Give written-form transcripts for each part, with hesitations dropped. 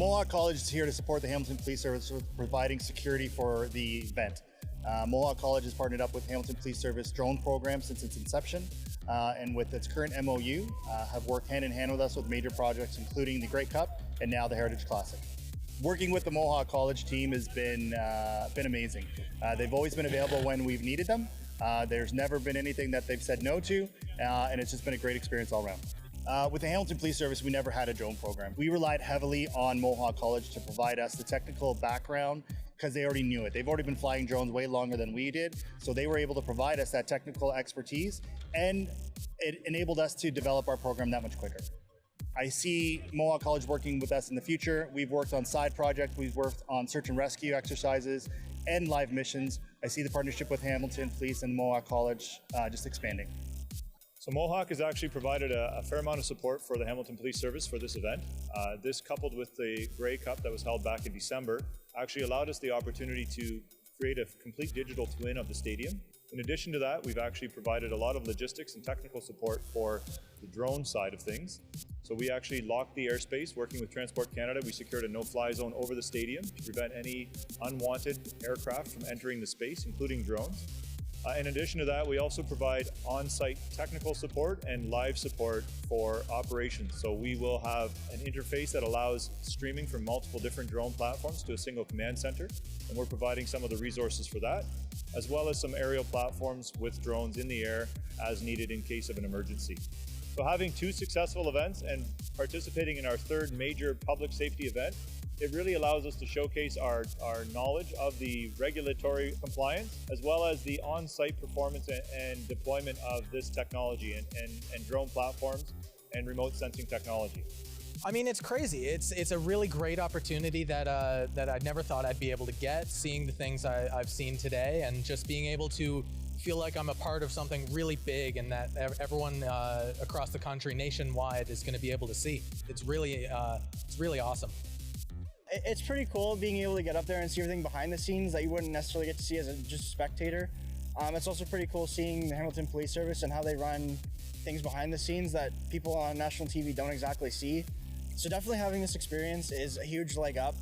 Mohawk College is here to support the Hamilton Police Service with providing security for the event. Mohawk College has partnered up with Hamilton Police Service drone program since its inception, and with its current MOU, have worked hand in hand with us with major projects including the Grey Cup and now the Heritage Classic. Working with the Mohawk College team has been amazing. They've always been available when we've needed them. There's never been anything that they've said no to, and it's just been a great experience all around. With the Hamilton Police Service, we never had a drone program. We relied heavily on Mohawk College to provide us the technical background because they already knew it. They've already been flying drones way longer than we did, so they were able to provide us that technical expertise, and it enabled us to develop our program that much quicker. I see Mohawk College working with us in the future. We've worked on side projects, we've worked on search and rescue exercises and live missions. I see the partnership with Hamilton Police and Mohawk College just expanding. So Mohawk has actually provided a fair amount of support for the Hamilton Police Service for this event. This, coupled with the Grey Cup that was held back in December, actually allowed us the opportunity to create a complete digital twin of the stadium. In addition to that, we've actually provided a lot of logistics and technical support for the drone side of things. So we actually locked the airspace. Working with Transport Canada, we secured a no-fly zone over the stadium to prevent any unwanted aircraft from entering the space, including drones. In addition to that, we also provide on-site technical support and live support for operations. So we will have an interface that allows streaming from multiple different drone platforms to a single command center, and we're providing some of the resources for that, as well as some aerial platforms with drones in the air as needed in case of an emergency. So having two successful events and participating in our third major public safety event, it really allows us to showcase our knowledge of the regulatory compliance, as well as the on-site performance and deployment of this technology and drone platforms and remote sensing technology. I mean, it's crazy. It's a really great opportunity that I never thought I'd be able to get, seeing the things I've seen today, and just being able to feel like I'm a part of something really big and that everyone across the country, nationwide, is going to be able to see. It's really awesome. It's pretty cool being able to get up there and see everything behind the scenes that you wouldn't necessarily get to see as just a spectator. It's also pretty cool seeing the Hamilton Police Service and how they run things behind the scenes that people on national TV don't exactly see. So definitely having this experience is a huge leg up.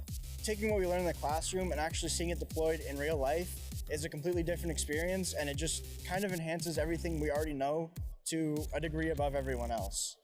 Taking what we learn in the classroom and actually seeing it deployed in real life is a completely different experience, and it just kind of enhances everything we already know to a degree above everyone else.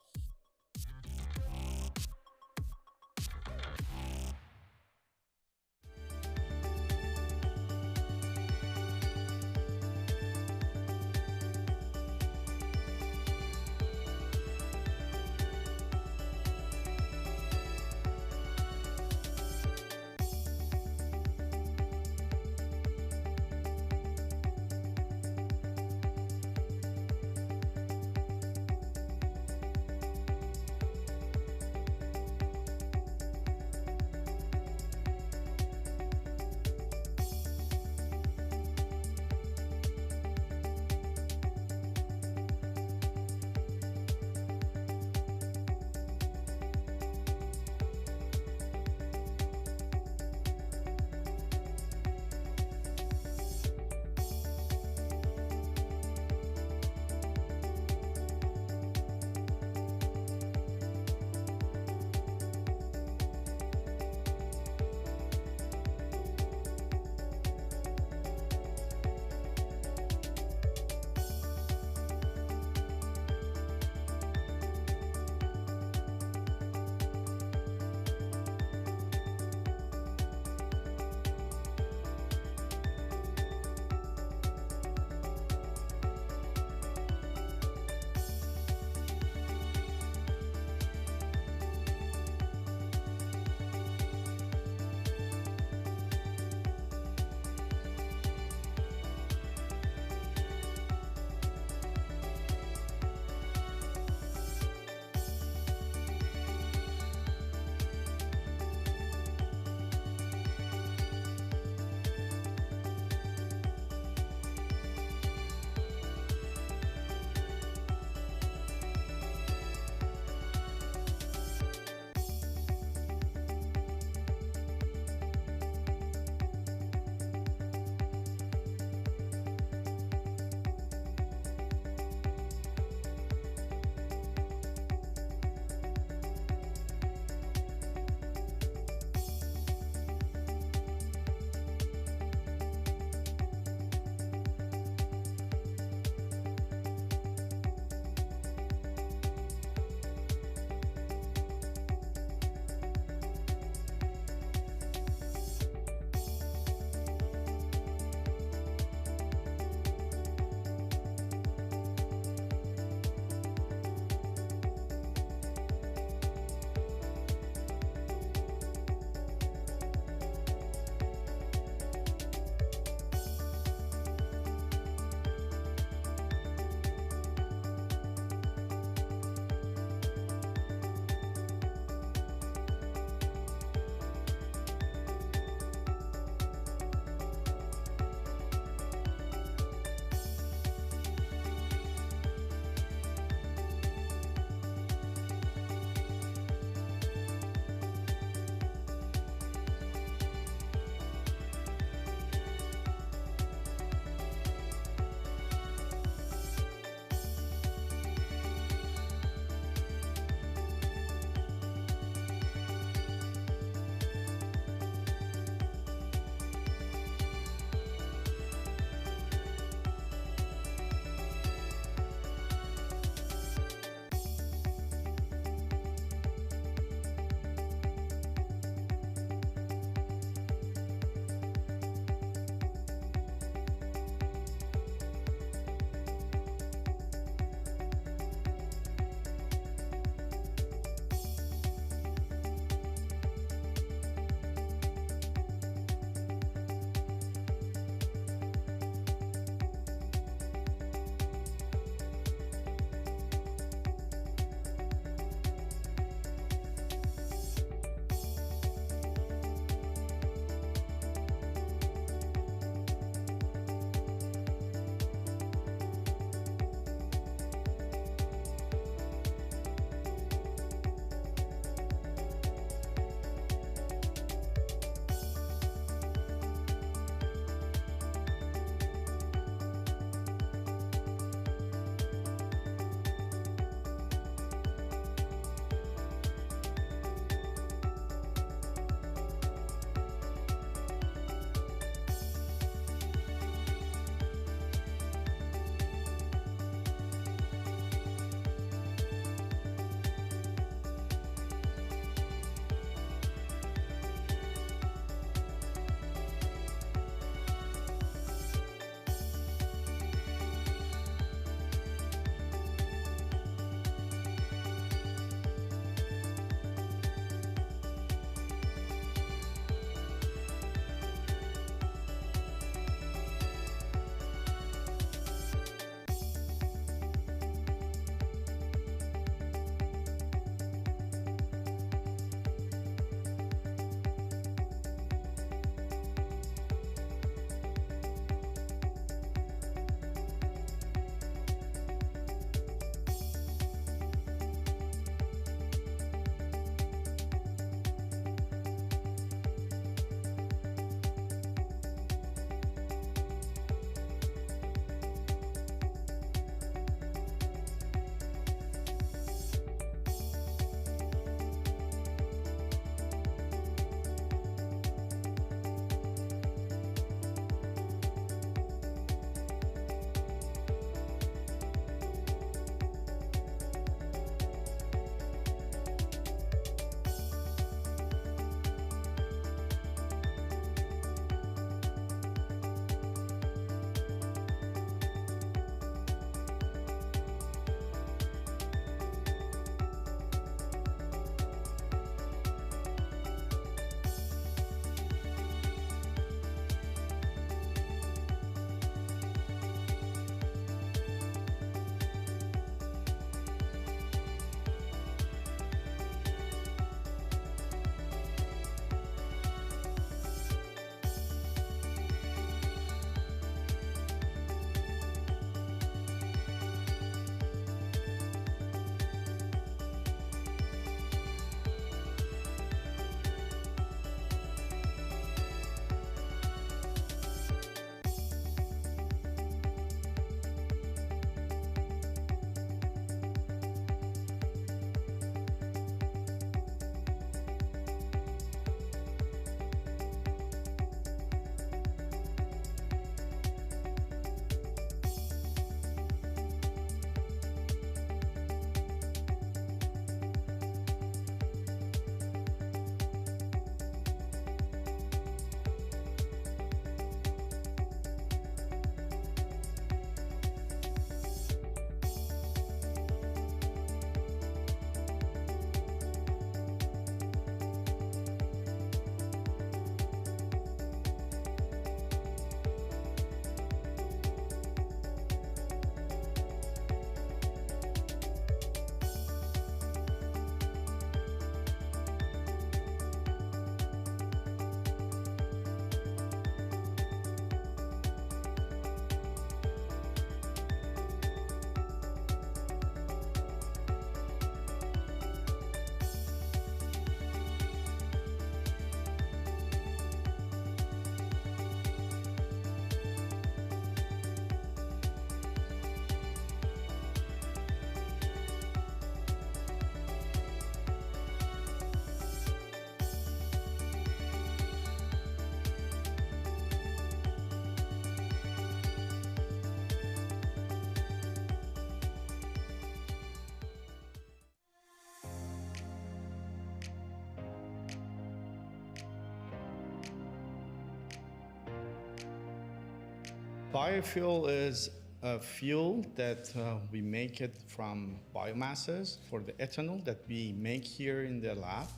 Biofuel is a fuel that we make it from biomasses for the ethanol that we make here in the lab.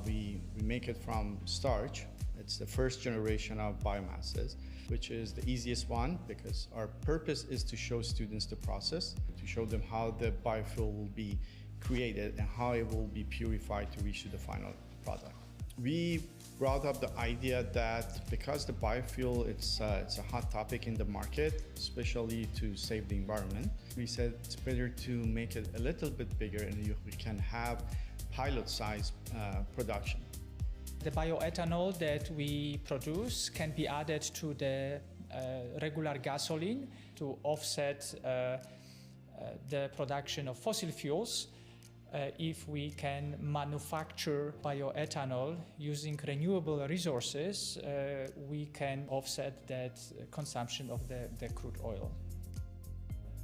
We make it from starch. It's the first generation of biomasses, which is the easiest one because our purpose is to show students the process, to show them how the biofuel will be created and how it will be purified to reach to the final product. We brought up the idea that because the biofuel, it's a hot topic in the market, especially to save the environment, we said it's better to make it a little bit bigger and we can have pilot-size production. The bioethanol that we produce can be added to the regular gasoline to offset the production of fossil fuels. If we can manufacture bioethanol using renewable resources, we can offset that consumption of the crude oil.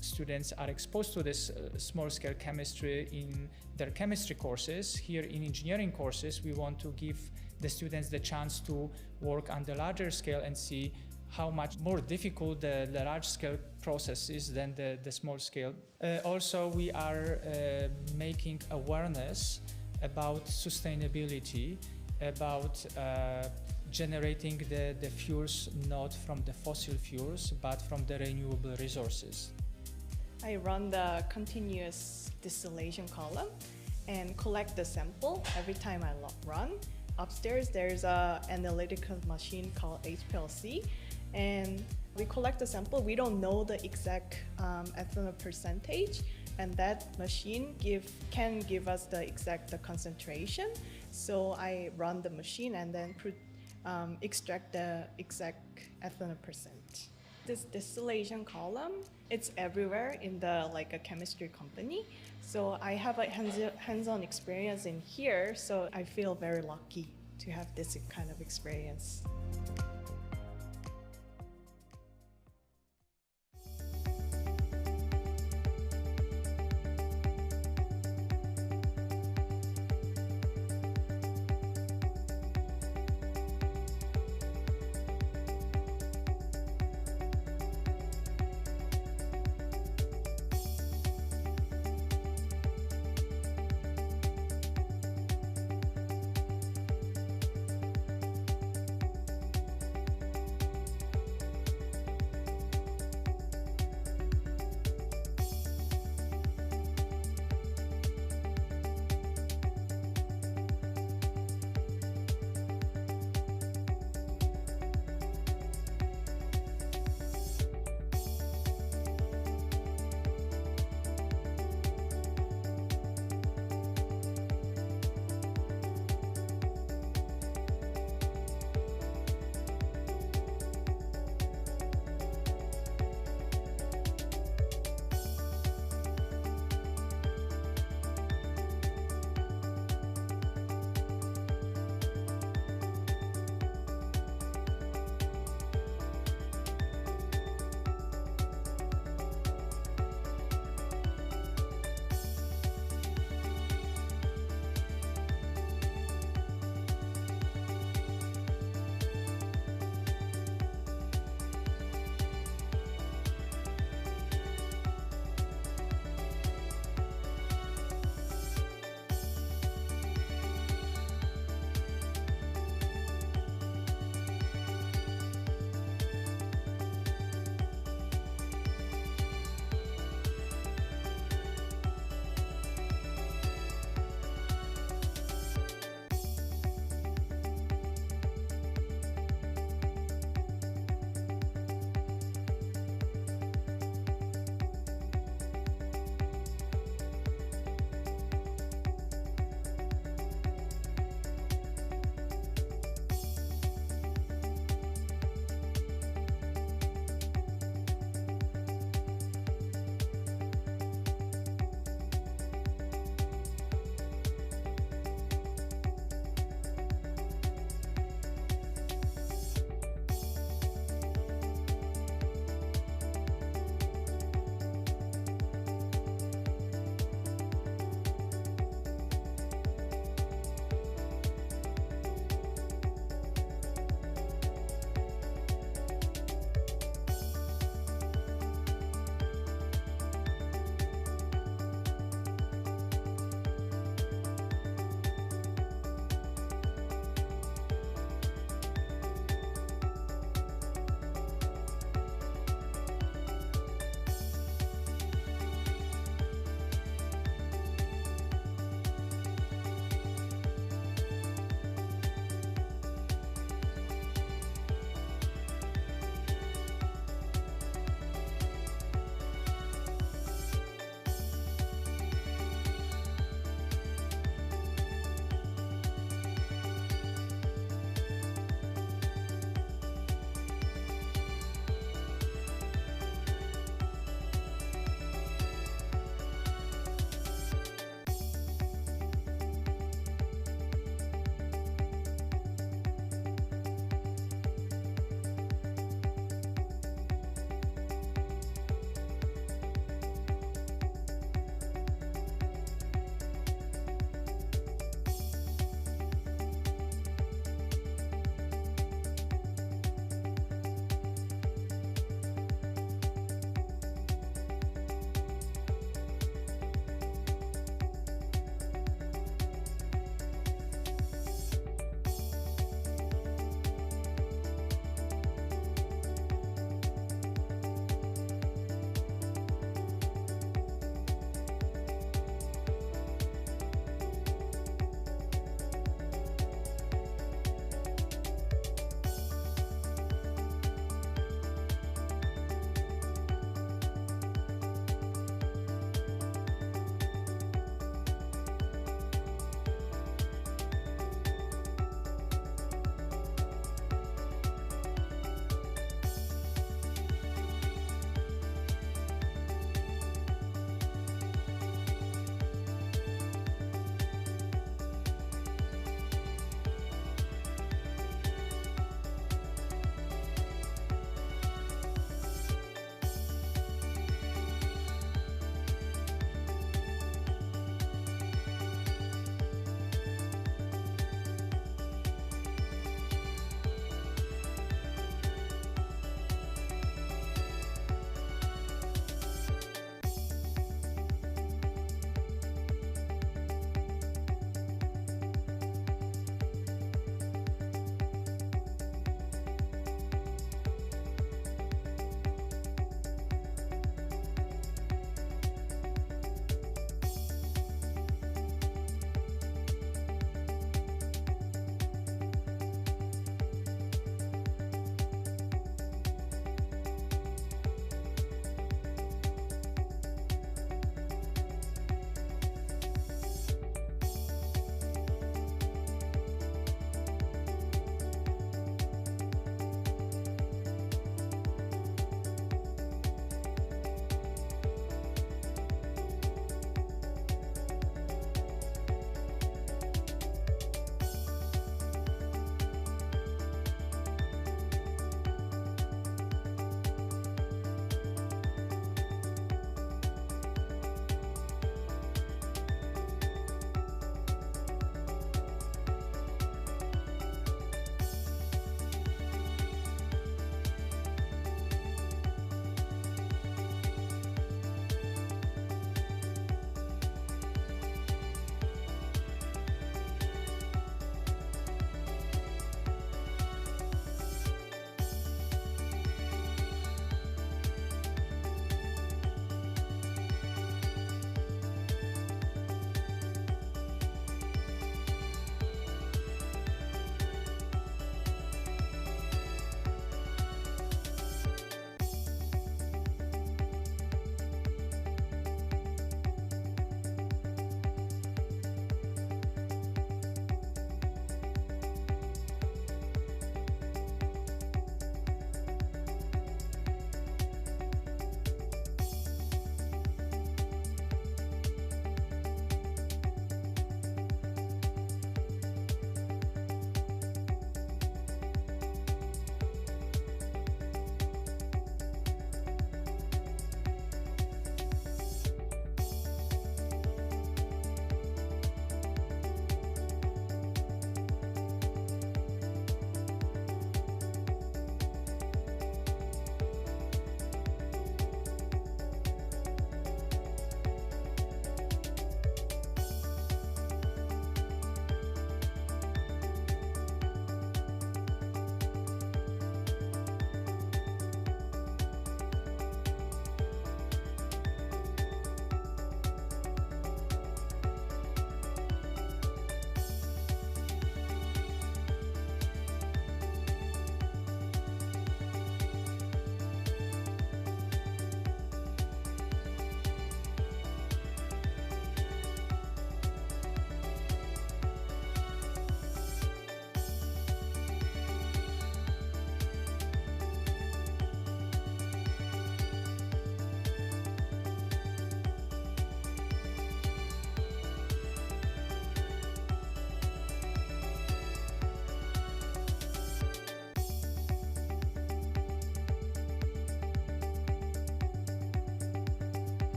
Students are exposed to this small-scale chemistry in their chemistry courses. Here in engineering courses, we want to give the students the chance to work on the larger scale and see how much more difficult the large-scale process is than the small scale. Also, we are making awareness about sustainability, about generating the fuels not from the fossil fuels, but from the renewable resources. I run the continuous distillation column and collect the sample every time I run. Upstairs, there's an analytical machine called HPLC, and we collect the sample. We don't know the exact ethanol percentage, and that machine can give us the exact concentration. So I run the machine and then extract the exact ethanol percent. This distillation column, it's everywhere in a chemistry company. So I have a hands-on experience in here, so I feel very lucky to have this kind of experience.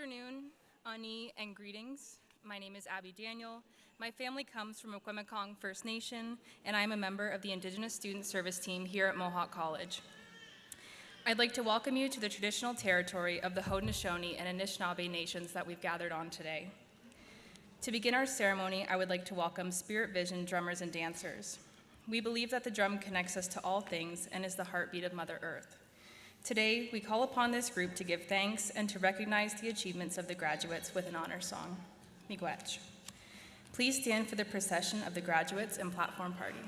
afternoon, ani, and greetings. My name is Abby Daniel. My family comes from Esquimikong First Nation, and I am a member of the Indigenous Student Service Team here at Mohawk College. I'd like to welcome you to the traditional territory of the Haudenosaunee and Anishinaabe nations that we've gathered on today. To begin our ceremony, I would like to welcome Spirit Vision drummers and dancers. We believe that the drum connects us to all things and is the heartbeat of Mother Earth. Today, we call upon this group to give thanks and to recognize the achievements of the graduates with an honor song. Miigwech. Please stand for the procession of the graduates and platform party.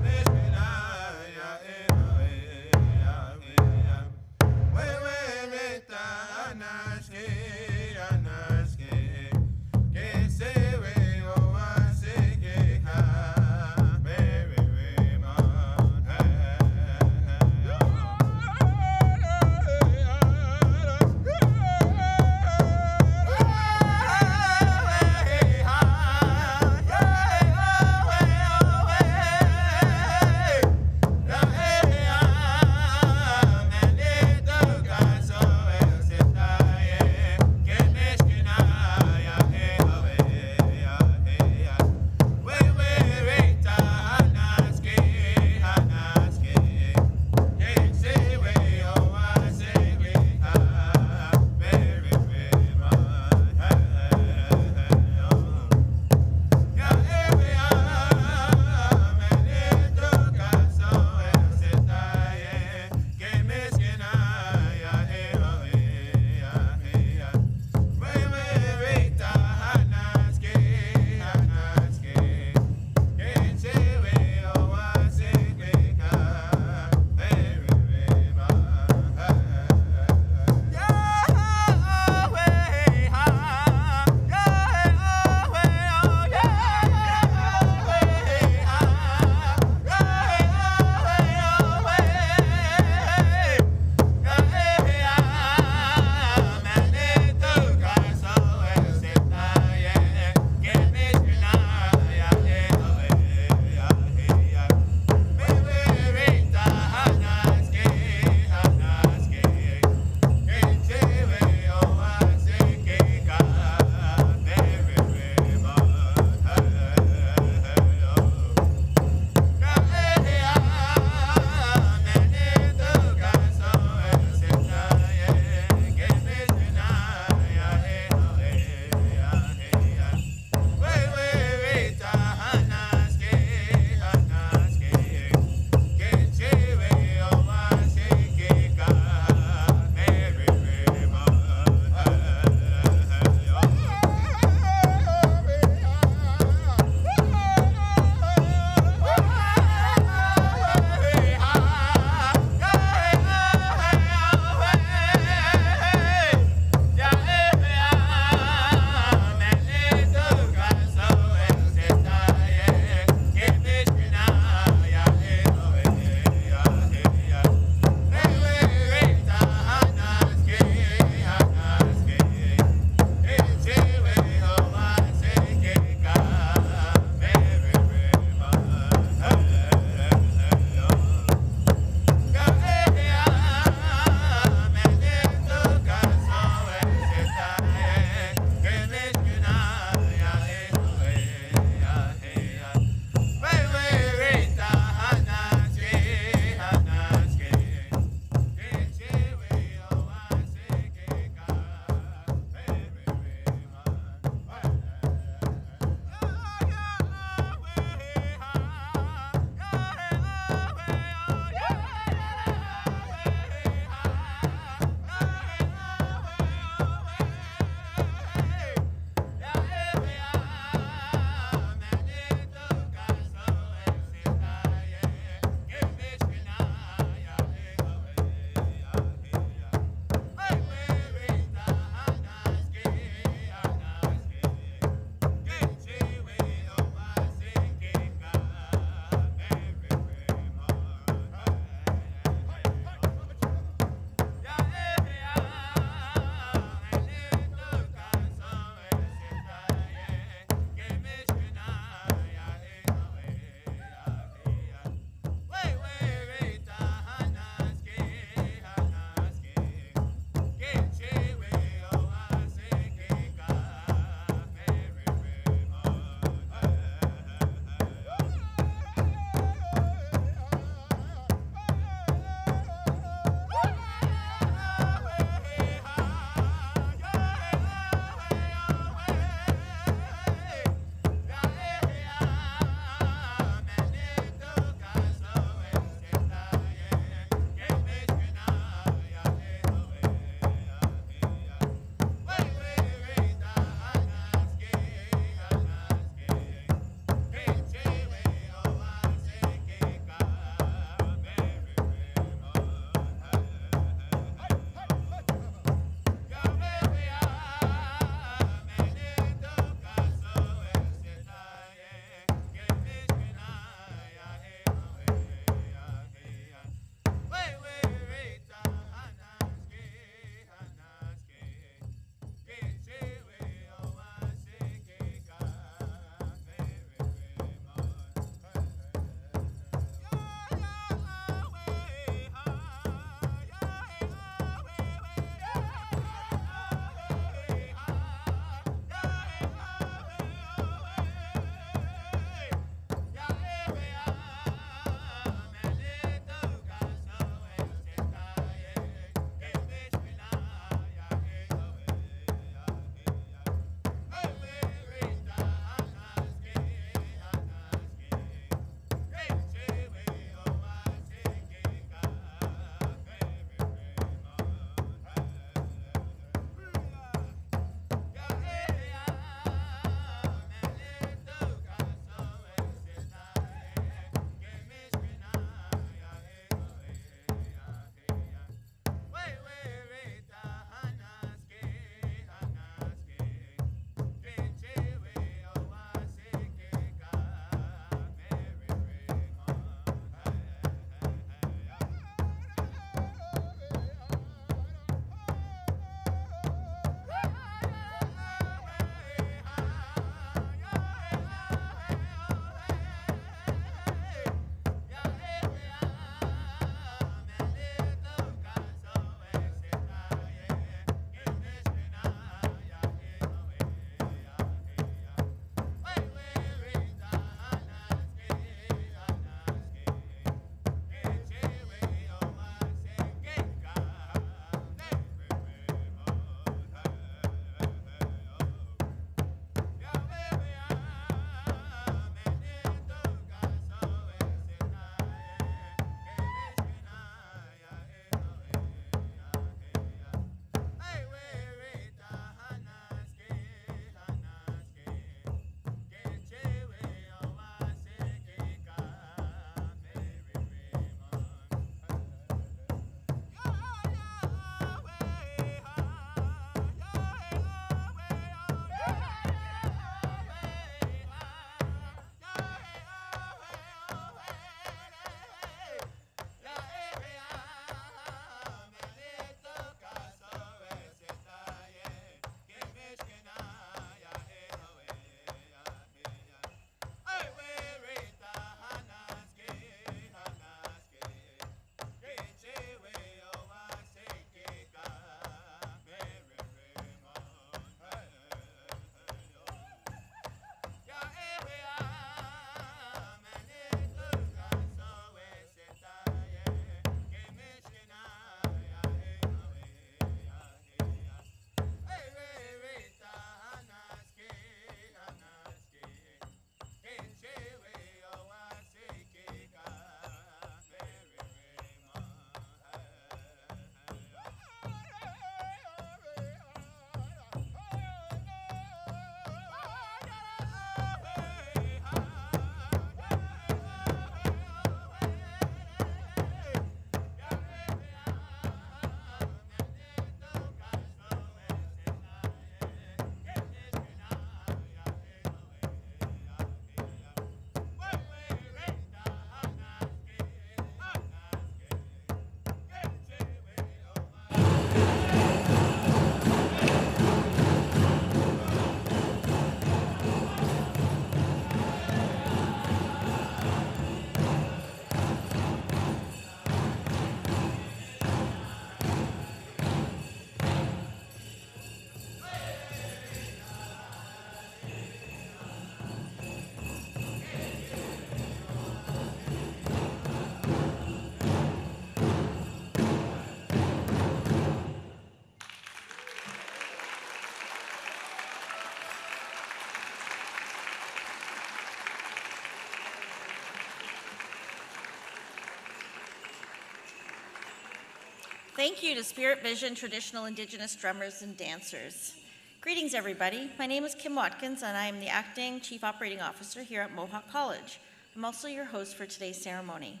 Thank you to Spirit Vision traditional Indigenous drummers and dancers. Greetings, everybody. My name is Kim Watkins, and I am the Acting Chief Operating Officer here at Mohawk College. I'm also your host for today's ceremony.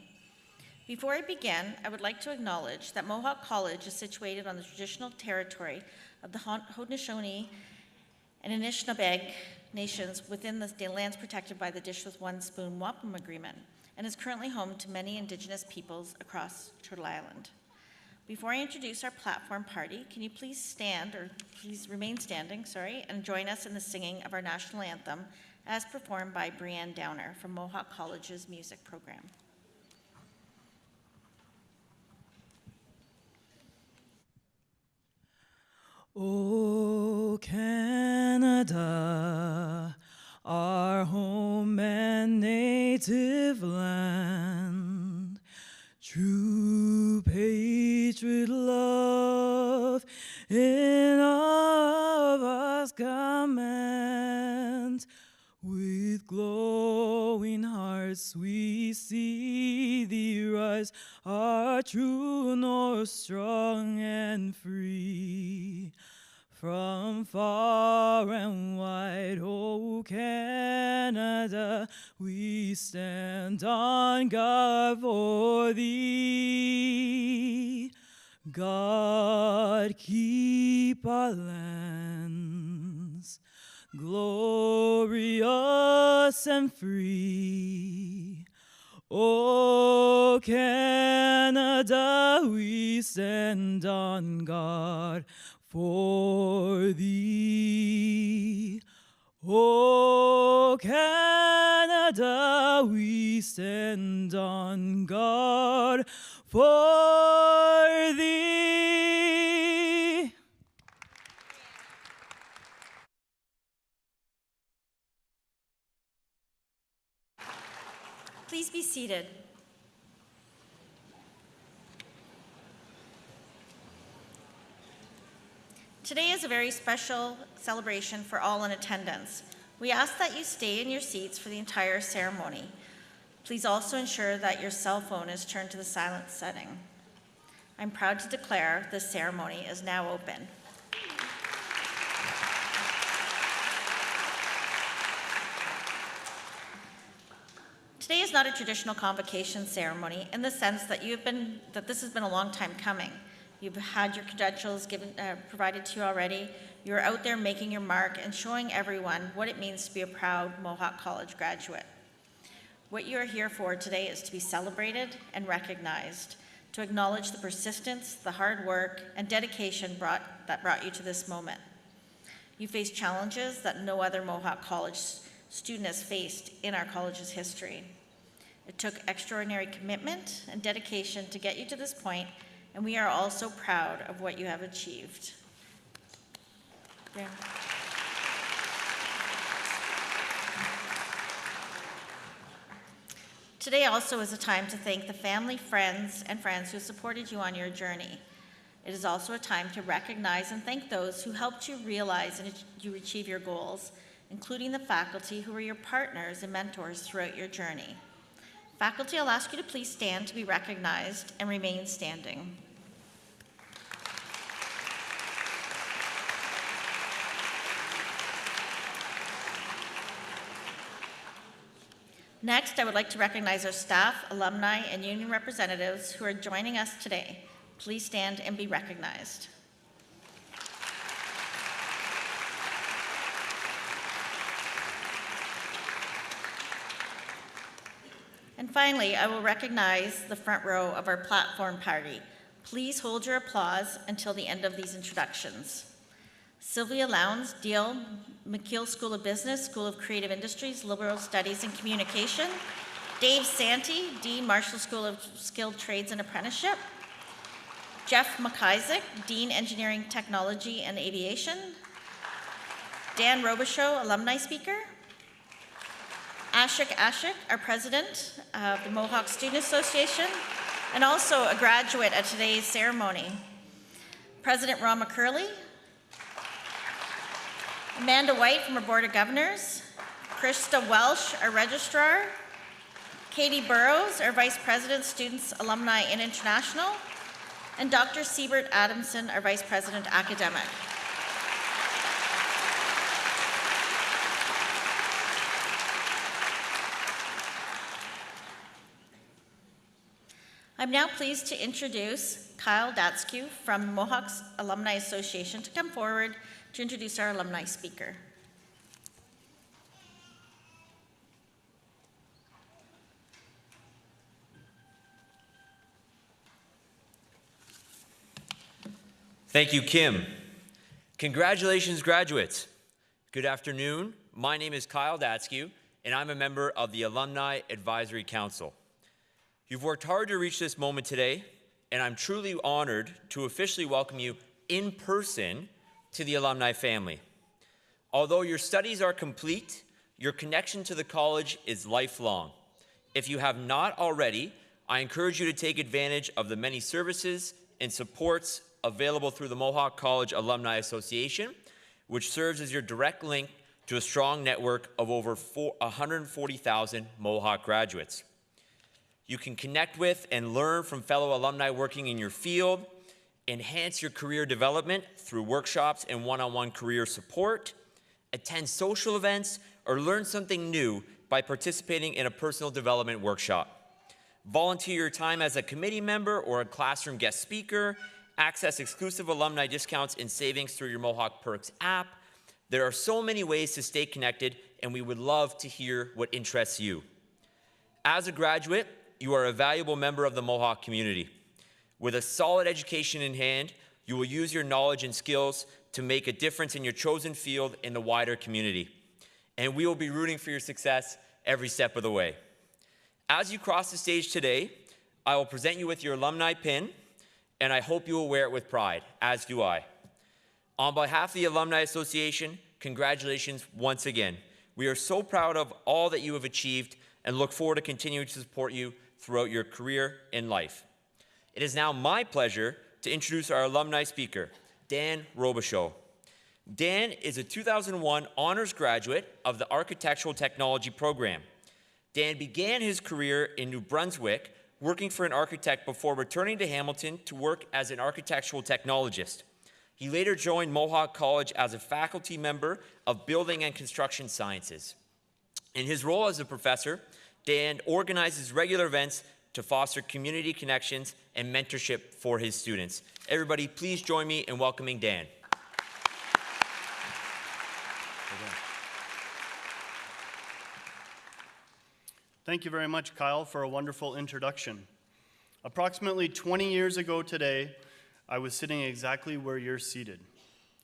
Before I begin, I would like to acknowledge that Mohawk College is situated on the traditional territory of the Haudenosaunee and Anishinaabe nations within the lands protected by the Dish with One Spoon Wampum Agreement, and is currently home to many Indigenous peoples across Turtle Island. Before I introduce our platform party, can you please stand, or please remain standing, and join us in the singing of our national anthem as performed by Brianne Downer from Mohawk College's music program. O Canada, our home and native land, true patriot love in of us commands. With glowing hearts we see thee rise, our true north strong and free. From far and wide, O Canada, we stand on guard for thee. God keep our lands glorious and free. O Canada, we stand on guard for thee. O Canada, we stand on guard for thee. Please be seated. Today is a very special celebration for all in attendance. We ask that you stay in your seats for the entire ceremony. Please also ensure that your cell phone is turned to the silent setting. I'm proud to declare this ceremony is now open. Today is not a traditional convocation ceremony in the sense that this has been a long time coming. You've had your credentials provided to you already. You're out there making your mark and showing everyone what it means to be a proud Mohawk College graduate. What you are here for today is to be celebrated and recognized, to acknowledge the persistence, the hard work, and dedication that brought you to this moment. You faced challenges that no other Mohawk College student has faced in our college's history. It took extraordinary commitment and dedication to get you to this point, and we are all so proud of what you have achieved. Yeah. Today also is a time to thank the family, friends who supported you on your journey. It is also a time to recognize and thank those who helped you realize and you achieve your goals, including the faculty who were your partners and mentors throughout your journey. Faculty, I'll ask you to please stand to be recognized and remain standing. Next, I would like to recognize our staff, alumni, and union representatives who are joining us today. Please stand and be recognized. And finally, I will recognize the front row of our platform party. Please hold your applause until the end of these introductions. Sylvia Lowndes, Deal, McKeel School of Business, School of Creative Industries, Liberal Studies and Communication. Dave Santee, Dean, Marshall School of Skilled Trades and Apprenticeship. Jeff McIsaac, Dean, Engineering, Technology and Aviation. Dan Robichaud, Alumni Speaker. Ashik, our President of the Mohawk Student Association, and also a graduate at today's ceremony. President Ron McCurley. Amanda White from our Board of Governors. Krista Welsh, our Registrar. Katie Burrows, our Vice President, Students, Alumni and International. and Dr. Siebert Adamson, our Vice President Academic. I'm now pleased to introduce Kyle Datskew from Mohawk's Alumni Association to come forward to introduce our alumni speaker. Thank you, Kim. Congratulations, graduates. Good afternoon. My name is Kyle Datskew, and I'm a member of the Alumni Advisory Council. You've worked hard to reach this moment today, and I'm truly honored to officially welcome you in person to the alumni family. Although your studies are complete, your connection to the college is lifelong. If you have not already, I encourage you to take advantage of the many services and supports available through the Mohawk College Alumni Association, which serves as your direct link to a strong network of over 140,000 Mohawk graduates. You can connect with and learn from fellow alumni working in your field, enhance your career development through workshops and one-on-one career support, attend social events, or learn something new by participating in a personal development workshop. Volunteer your time as a committee member or a classroom guest speaker, access exclusive alumni discounts and savings through your Mohawk Perks app. There are so many ways to stay connected, and we would love to hear what interests you. As a graduate, you are a valuable member of the Mohawk community. With a solid education in hand, you will use your knowledge and skills to make a difference in your chosen field in the wider community. And we will be rooting for your success every step of the way. As you cross the stage today, I will present you with your alumni pin, and I hope you will wear it with pride, as do I. On behalf of the Alumni Association, congratulations once again. We are so proud of all that you have achieved and look forward to continuing to support you throughout your career in life. It is now my pleasure to introduce our alumni speaker, Dan Robichaud. Dan is a 2001 honors graduate of the Architectural Technology program. Dan began his career in New Brunswick, working for an architect before returning to Hamilton to work as an architectural technologist. He later joined Mohawk College as a faculty member of Building and Construction Sciences. In his role as a professor, Dan organizes regular events to foster community connections and mentorship for his students. Everybody, please join me in welcoming Dan. Thank you very much, Kyle, for a wonderful introduction. Approximately 20 years ago today, I was sitting exactly where you're seated.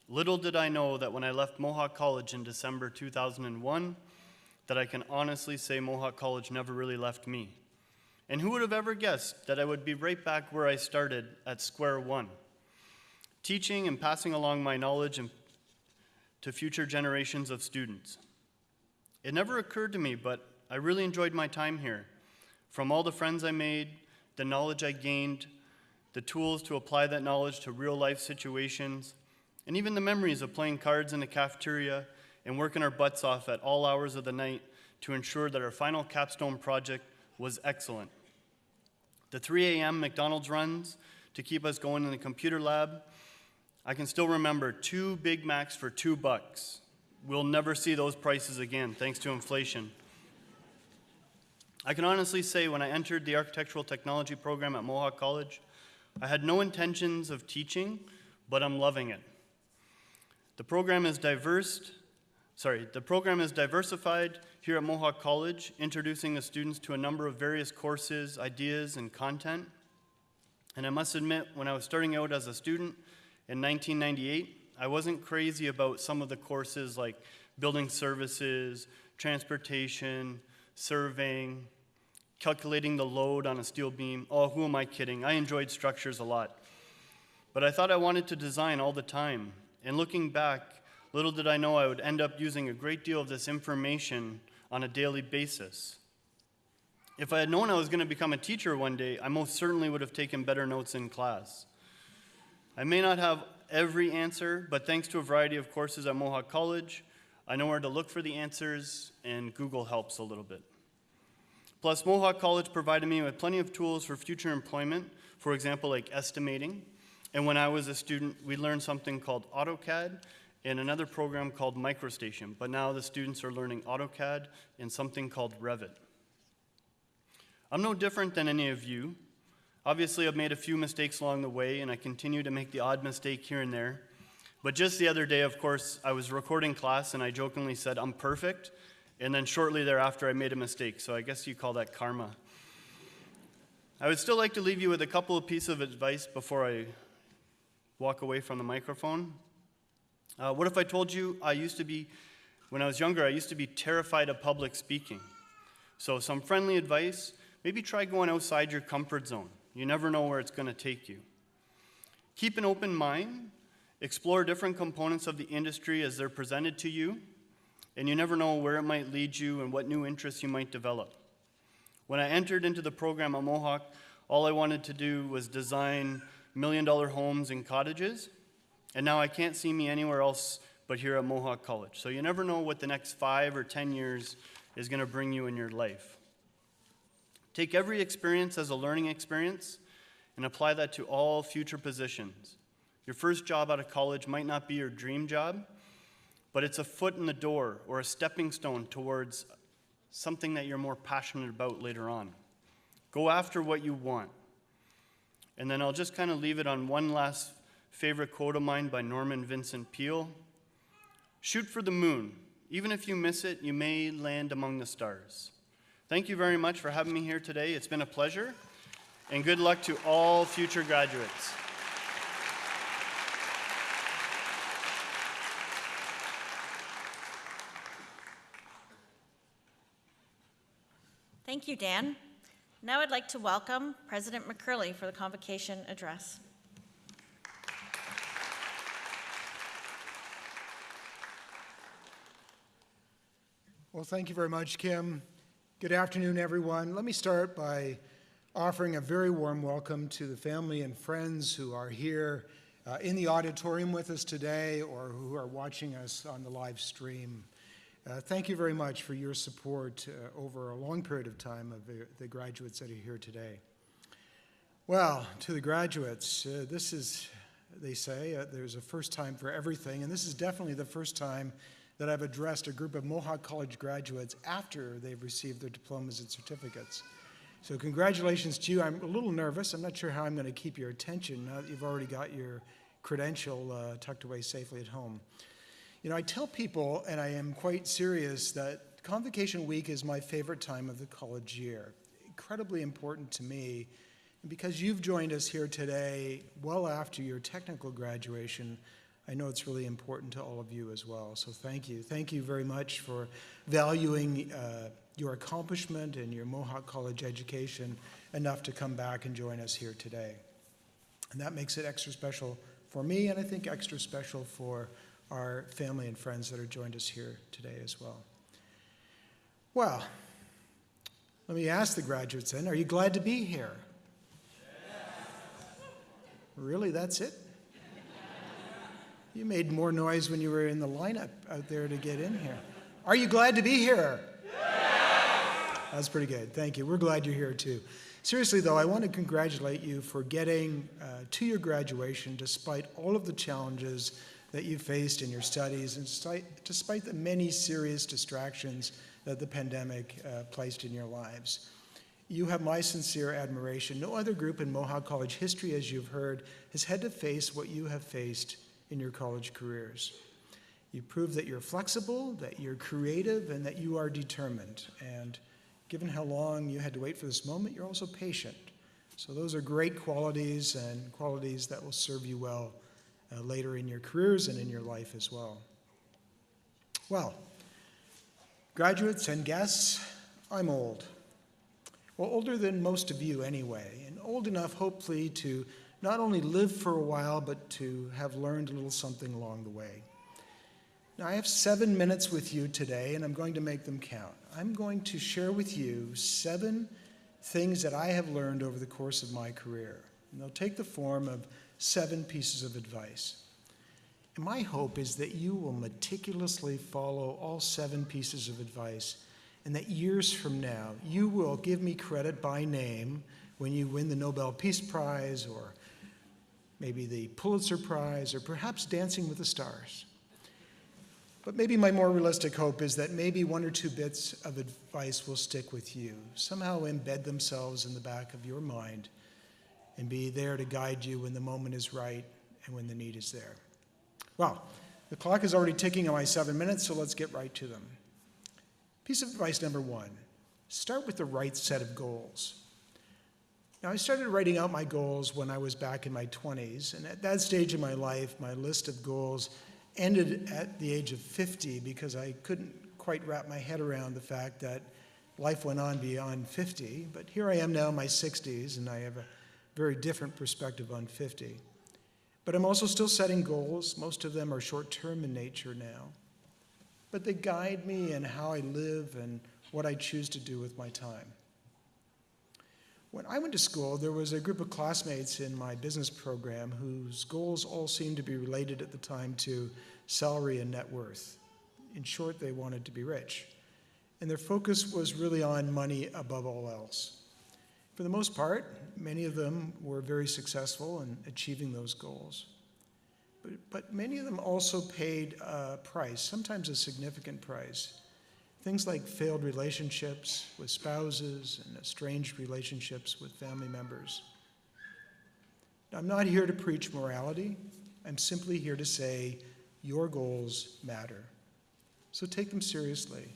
Little did I know that when I left Mohawk College in December 2001, that I can honestly say Mohawk College never really left me. And who would have ever guessed that I would be right back where I started at square one, teaching and passing along my knowledge to future generations of students. It never occurred to me, but I really enjoyed my time here. From all the friends I made, the knowledge I gained, the tools to apply that knowledge to real-life situations, and even the memories of playing cards in the cafeteria and working our butts off at all hours of the night to ensure that our final capstone project was excellent. The 3 a.m. McDonald's runs to keep us going in the computer lab. I can still remember 2 Big Macs for $2. We'll never see those prices again, thanks to inflation. I can honestly say when I entered the Architectural Technology program at Mohawk College, I had no intentions of teaching, but I'm loving it. The program is diversified here at Mohawk College, introducing the students to a number of various courses, ideas, and content. And I must admit, when I was starting out as a student in 1998, I wasn't crazy about some of the courses like building services, transportation, surveying, calculating the load on a steel beam. Oh, who am I kidding? I enjoyed structures a lot. But I thought I wanted to design all the time. And looking back, little did I know I would end up using a great deal of this information on a daily basis. If I had known I was going to become a teacher one day, I most certainly would have taken better notes in class. I may not have every answer, but thanks to a variety of courses at Mohawk College, I know where to look for the answers, and Google helps a little bit. Plus, Mohawk College provided me with plenty of tools for future employment, for example, like estimating. And when I was a student, we learned something called AutoCAD and another program called MicroStation. But now the students are learning AutoCAD and something called Revit. I'm no different than any of you. Obviously, I've made a few mistakes along the way, and I continue to make the odd mistake here and there. But just the other day, of course, I was recording class, and I jokingly said, "I'm perfect," and then shortly thereafter, I made a mistake, so I guess you call that karma. I would still like to leave you with a couple of pieces of advice before I walk away from the microphone. What if I told you when I was younger, I used to be terrified of public speaking? So some friendly advice, maybe try going outside your comfort zone. You never know where it's going to take you. Keep an open mind, explore different components of the industry as they're presented to you, and you never know where it might lead you and what new interests you might develop. When I entered into the program at Mohawk, all I wanted to do was design million-dollar homes and cottages, and now I can't see me anywhere else but here at Mohawk College. So you never know what the next 5 or 10 years is going to bring you in your life. Take every experience as a learning experience and apply that to all future positions. Your first job out of college might not be your dream job, but it's a foot in the door or a stepping stone towards something that you're more passionate about later on. Go after what you want. And then I'll just kind of leave it on one last favorite quote of mine by Norman Vincent Peale. Shoot for the moon. Even if you miss it, you may land among the stars. Thank you very much for having me here today. It's been a pleasure, and good luck to all future graduates. Thank you, Dan. Now I'd like to welcome President McCurley for the Convocation address. Well, thank you very much, Kim. Good afternoon, everyone. Let me start by offering a very warm welcome to the family and friends who are here in the auditorium with us today or who are watching us on the live stream. Thank you very much for your support over a long period of time of the graduates that are here today. Well, to the graduates, this is, they say, there's a first time for everything, and this is definitely the first time that I've addressed a group of Mohawk College graduates after they've received their diplomas and certificates. So congratulations to you. I'm a little nervous. I'm not sure how I'm going to keep your attention now that you've already got your credential tucked away safely at home. You know, I tell people, and I am quite serious, that Convocation Week is my favorite time of the college year. Incredibly important to me. And because you've joined us here today, well after your technical graduation, I know it's really important to all of you as well. So thank you. Thank you very much for valuing your accomplishment and your Mohawk College education enough to come back and join us here today. And that makes it extra special for me, and I think extra special for our family and friends that are joined us here today as well. Well, let me ask the graduates then, are you glad to be here? Yes. Really, that's it? You made more noise when you were in the lineup out there to get in here. Are you glad to be here? Yes. That's pretty good. Thank you. We're glad you're here too. Seriously though, I want to congratulate you for getting to your graduation despite all of the challenges that you faced in your studies and despite the many serious distractions that the pandemic placed in your lives. You have my sincere admiration. No other group in Mohawk College history, as you've heard, has had to face what you have faced in your college careers. You prove that you're flexible, that you're creative, and that you are determined. And given how long you had to wait for this moment, you're also patient. So those are great qualities and qualities that will serve you well later in your careers and in your life as well. Well, graduates and guests, I'm old. Well, older than most of you anyway, and old enough hopefully to not only live for a while, but to have learned a little something along the way. Now, I have 7 minutes with you today, and I'm going to make them count. I'm going to share with you 7 things that I have learned over the course of my career. And they'll take the form of 7 pieces of advice. And my hope is that you will meticulously follow all 7 pieces of advice and that years from now, you will give me credit by name when you win the Nobel Peace Prize, or maybe the Pulitzer Prize, or perhaps Dancing with the Stars. But maybe my more realistic hope is that maybe one or two bits of advice will stick with you, somehow embed themselves in the back of your mind, and be there to guide you when the moment is right and when the need is there. Well, the clock is already ticking on my 7 minutes, so let's get right to them. Piece of advice number 1, start with the right set of goals. Now, I started writing out my goals when I was back in my 20s, and at that stage in my life, my list of goals ended at the age of 50 because I couldn't quite wrap my head around the fact that life went on beyond 50. But here I am now in my 60s, and I have a very different perspective on 50. But I'm also still setting goals. Most of them are short-term in nature now. But they guide me in how I live and what I choose to do with my time. When I went to school, there was a group of classmates in my business program whose goals all seemed to be related at the time to salary and net worth. In short, they wanted to be rich. And their focus was really on money above all else. For the most part, many of them were very successful in achieving those goals. But many of them also paid a price, sometimes a significant price. Things like failed relationships with spouses and estranged relationships with family members. Now, I'm not here to preach morality. I'm simply here to say your goals matter. So take them seriously.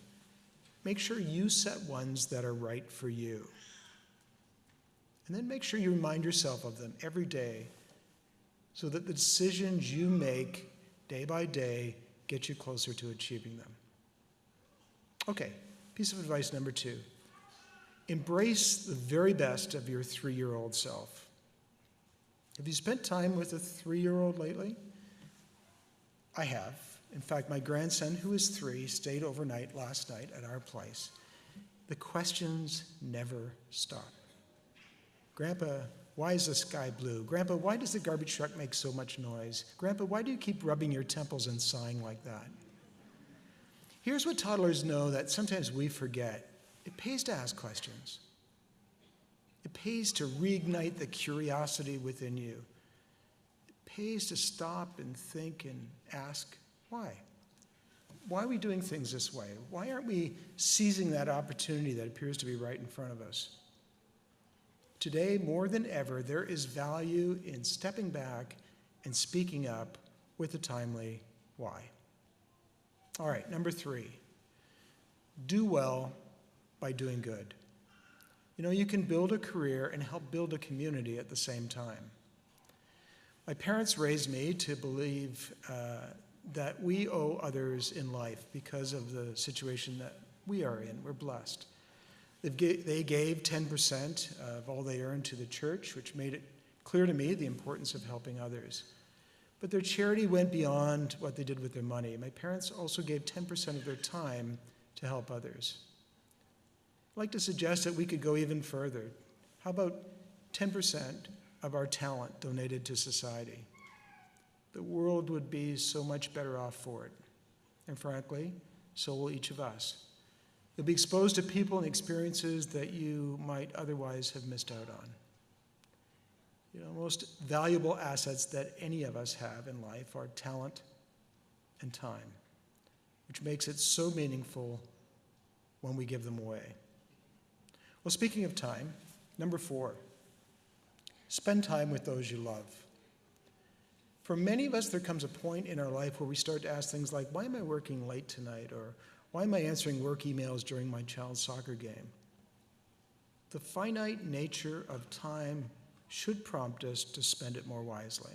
Make sure you set ones that are right for you. And then make sure you remind yourself of them every day so that the decisions you make day by day get you closer to achieving them. Okay, piece of advice number 2. Embrace the very best of your 3-year-old self. Have you spent time with a 3-year-old lately? I have. In fact, my grandson, who is 3, stayed overnight last night at our place. The questions never stop. Grandpa, why is the sky blue? Grandpa, why does the garbage truck make so much noise? Grandpa, why do you keep rubbing your temples and sighing like that? Here's what toddlers know that sometimes we forget. It pays to ask questions. It pays to reignite the curiosity within you. It pays to stop and think and ask, why? Why are we doing things this way? Why aren't we seizing that opportunity that appears to be right in front of us? Today, more than ever, there is value in stepping back and speaking up with a timely why. All right, number 3, do well by doing good. You know, you can build a career and help build a community at the same time. My parents raised me to believe that we owe others in life because of the situation that we are in. We're blessed. They gave 10% of all they earned to the church, which made it clear to me the importance of helping others. But their charity went beyond what they did with their money. My parents also gave 10% of their time to help others. I'd like to suggest that we could go even further. How about 10% of our talent donated to society? The world would be so much better off for it. And frankly, so will each of us. You'll be exposed to people and experiences that you might otherwise have missed out on. You know, most valuable assets that any of us have in life are talent and time, which makes it so meaningful when we give them away. Well, speaking of time, number 4, spend time with those you love. For many of us, there comes a point in our life where we start to ask things like, why am I working late tonight? Or why am I answering work emails during my child's soccer game? The finite nature of time should prompt us to spend it more wisely.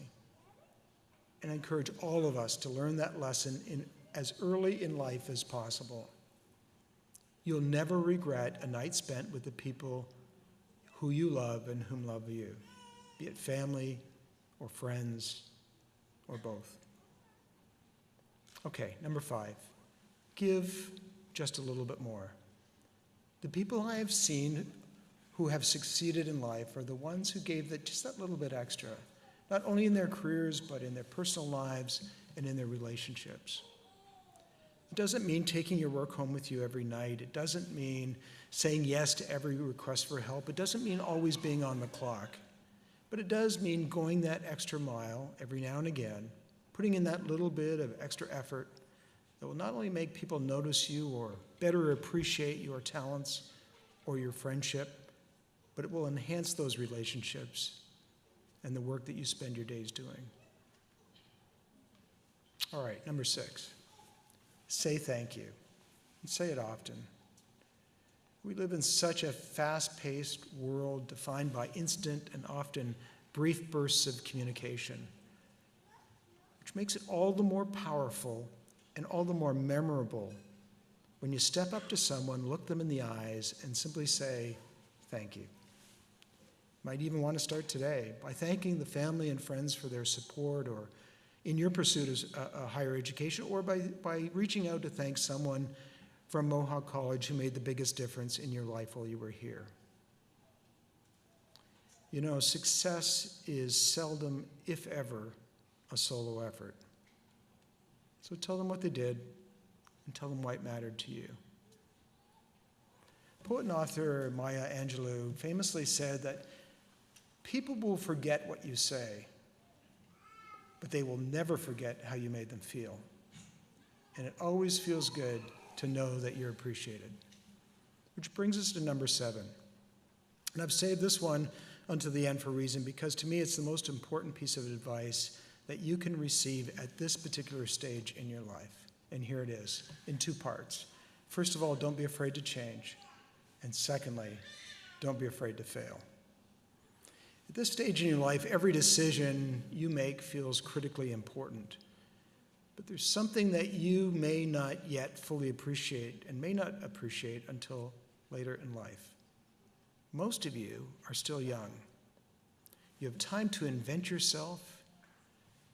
And I encourage all of us to learn that lesson as early in life as possible. You'll never regret a night spent with the people who you love and whom love you, be it family or friends or both. Okay, number 5, give just a little bit more. The people I have seen who have succeeded in life are the ones who gave just that little bit extra, not only in their careers, but in their personal lives and in their relationships. It doesn't mean taking your work home with you every night. It doesn't mean saying yes to every request for help. It doesn't mean always being on the clock. But it does mean going that extra mile every now and again, putting in that little bit of extra effort that will not only make people notice you or better appreciate your talents or your friendship, but it will enhance those relationships and the work that you spend your days doing. All right, number 6, say thank you, and say it often. We live in such a fast-paced world defined by instant and often brief bursts of communication, which makes it all the more powerful and all the more memorable when you step up to someone, look them in the eyes, and simply say, thank you. You might even want to start today by thanking the family and friends for their support or in your pursuit of a higher education, or by reaching out to thank someone from Mohawk College who made the biggest difference in your life while you were here. You know, success is seldom, if ever, a solo effort. So tell them what they did and tell them why it mattered to you. Poet and author Maya Angelou famously said that people will forget what you say, but they will never forget how you made them feel. And it always feels good to know that you're appreciated. Which brings us to number 7. And I've saved this one until the end for a reason, because to me it's the most important piece of advice that you can receive at this particular stage in your life. And here it is, in 2 parts. First of all, don't be afraid to change. And secondly, don't be afraid to fail. At this stage in your life, every decision you make feels critically important. But there's something that you may not yet fully appreciate and may not appreciate until later in life. Most of you are still young. You have time to invent yourself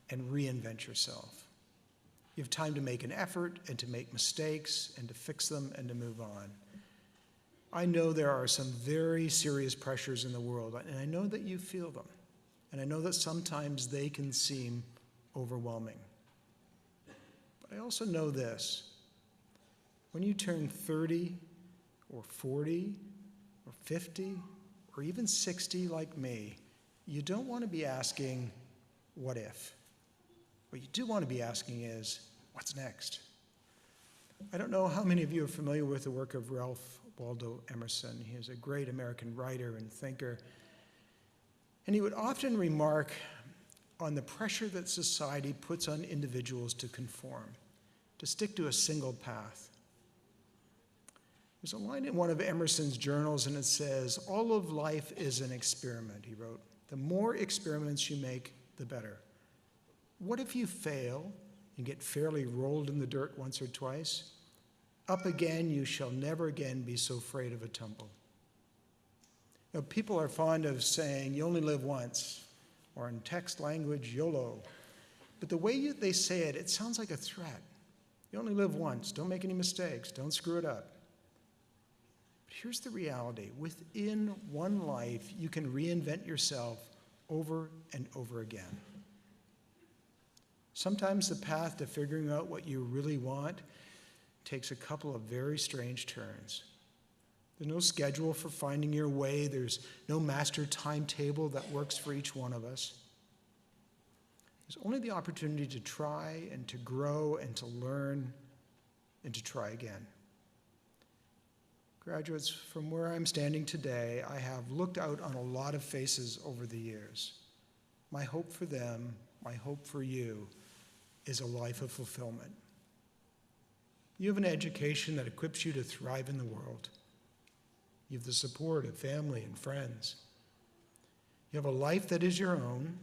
and reinvent yourself. You have time to make an effort and to make mistakes and to fix them and to move on. I know there are some very serious pressures in the world, and I know that you feel them. And I know that sometimes they can seem overwhelming. But I also know this. When you turn 30 or 40 or 50 or even 60 like me, you don't want to be asking, what if? What you do want to be asking is, what's next? I don't know how many of you are familiar with the work of Ralph Waldo Emerson. He is a great American writer and thinker. And he would often remark on the pressure that society puts on individuals to conform, to stick to a single path. There's a line in one of Emerson's journals, and it says, all of life is an experiment, he wrote. The more experiments you make, the better. What if you fail and get fairly rolled in the dirt once or twice? Up again, you shall never again be so afraid of a tumble. You know, people are fond of saying, you only live once, or in text language, YOLO. But the way they say it, it sounds like a threat. You only live once. Don't make any mistakes. Don't screw it up. But here's the reality. Within one life, you can reinvent yourself over and over again. Sometimes the path to figuring out what you really want takes a couple of very strange turns. There's no schedule for finding your way. There's no master timetable that works for each one of us. There's only the opportunity to try and to grow and to learn and to try again. Graduates, from where I'm standing today, I have looked out on a lot of faces over the years. My hope for them, my hope for you, is a life of fulfillment. You have an education that equips you to thrive in the world. You have the support of family and friends. You have a life that is your own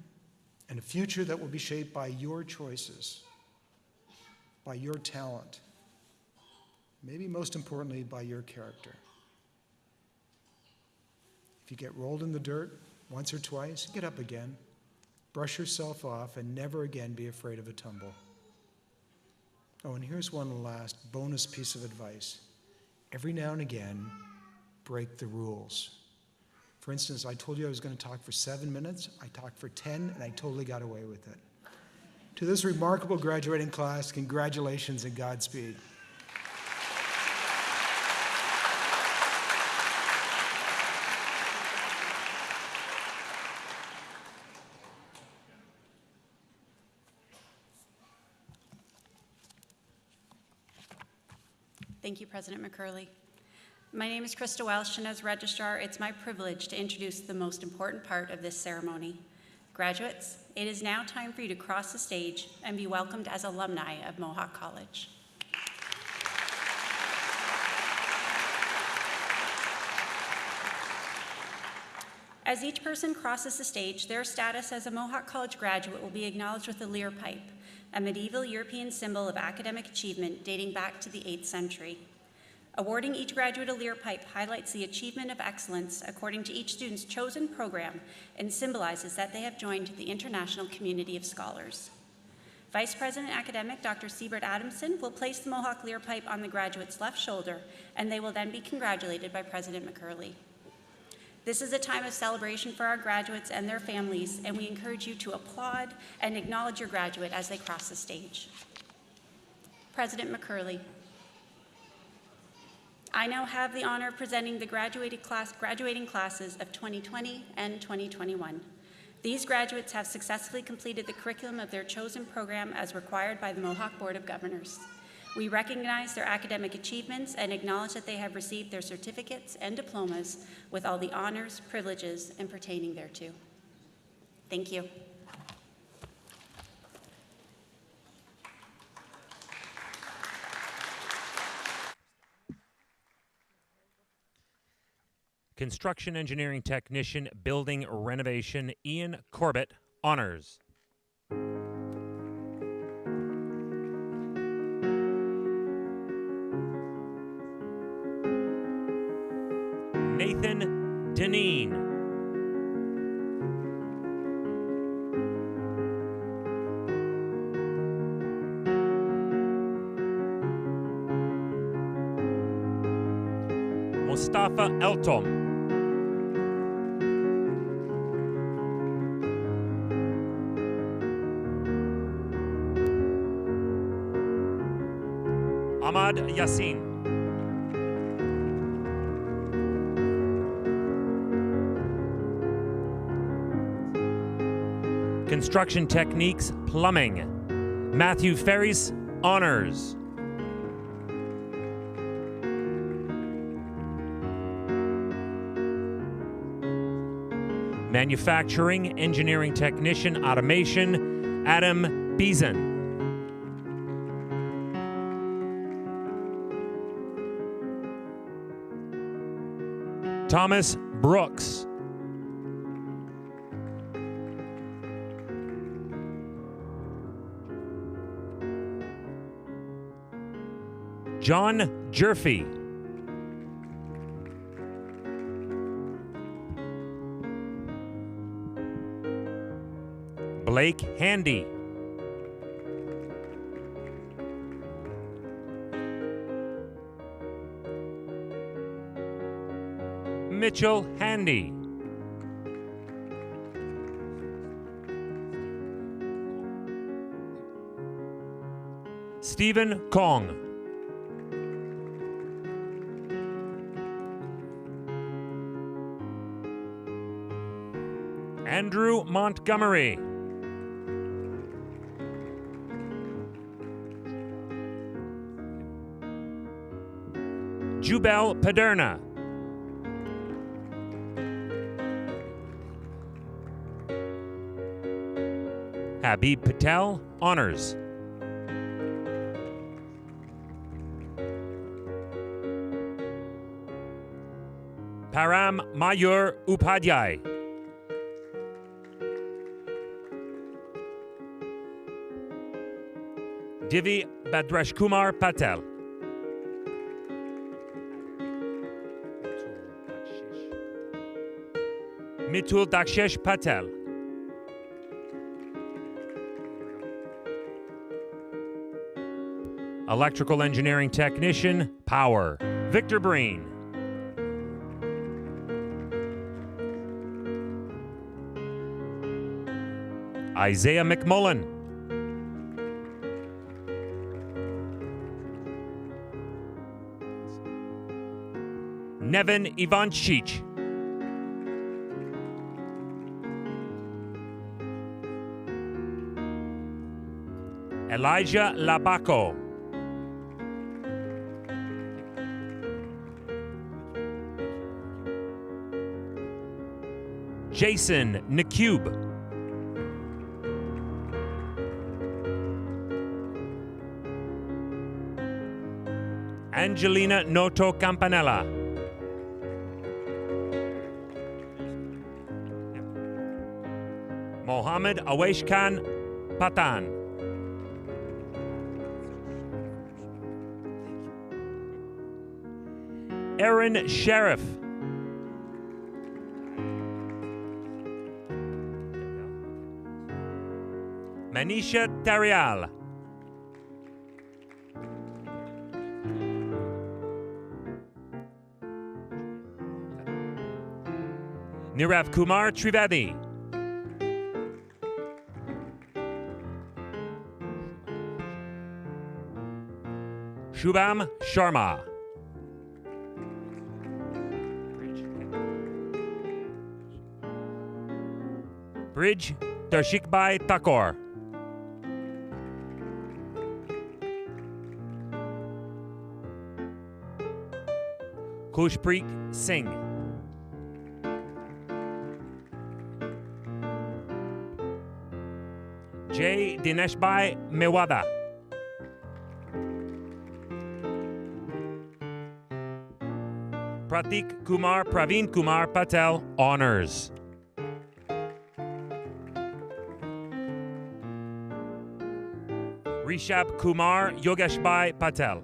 and a future that will be shaped by your choices, by your talent, maybe most importantly, by your character. If you get rolled in the dirt once or twice, get up again, brush yourself off, and never again be afraid of a tumble. Oh, and here's one last bonus piece of advice. Every now and again, break the rules. For instance, I told you I was going to talk for 7 minutes. I talked for 10, and I totally got away with it. To this remarkable graduating class, congratulations and Godspeed. Thank you, President McCurley. My name is Krista Welsh, and as Registrar, it's my privilege to introduce the most important part of this ceremony. Graduates, it is now time for you to cross the stage and be welcomed as alumni of Mohawk College. As each person crosses the stage, their status as a Mohawk College graduate will be acknowledged with the lyre pipe, a medieval European symbol of academic achievement dating back to the 8th century. Awarding each graduate a lyre pipe highlights the achievement of excellence according to each student's chosen program and symbolizes that they have joined the international community of scholars. Vice President Academic Dr. Siebert Adamson will place the Mohawk lyre pipe on the graduate's left shoulder, and they will then be congratulated by President McCurley. This is a time of celebration for our graduates and their families, and we encourage you to applaud and acknowledge your graduate as they cross the stage. President McCurley, I now have the honor of presenting the graduating classes of 2020 and 2021. These graduates have successfully completed the curriculum of their chosen program as required by the Mohawk Board of Governors. We recognize their academic achievements and acknowledge that they have received their certificates and diplomas with all the honors, privileges, and pertaining thereto. Thank you. Construction Engineering Technician, Building Renovation, Ian Corbett, honors. Nathan Deneen. Mustafa Eltom. Ahmad Yassin. Construction Techniques, Plumbing, Matthew Ferris, honors. Manufacturing, Engineering Technician, Automation, Adam Beeson. Thomas Brooks. John Jerfy. Blake Handy. Mitchell Handy. Stephen Kong. Andrew Montgomery. Jubel Paderna. Habib Patel, honors. Param Mayur Upadhyay. Divi Badrashkumar Patel. Mitul Dakshesh Patel. Electrical Engineering Technician, Power, Victor Breen. Isaiah McMullen. Nevin Ivanchich. Elijah Labaco. Jason Nakube. Angelina Noto Campanella. Mohammed Awesh Khan Patan. Aaron Sheriff. Manisha Tarial. Nirav Kumar Trivedi. Shubham Sharma. Bridge Darshikbai Thakur. Kushpreet Singh. Jay Dineshbhai Mewada. Pratik Kumar Praveen Kumar Patel, honors. Rishab Kumar Yogeshbhai Patel.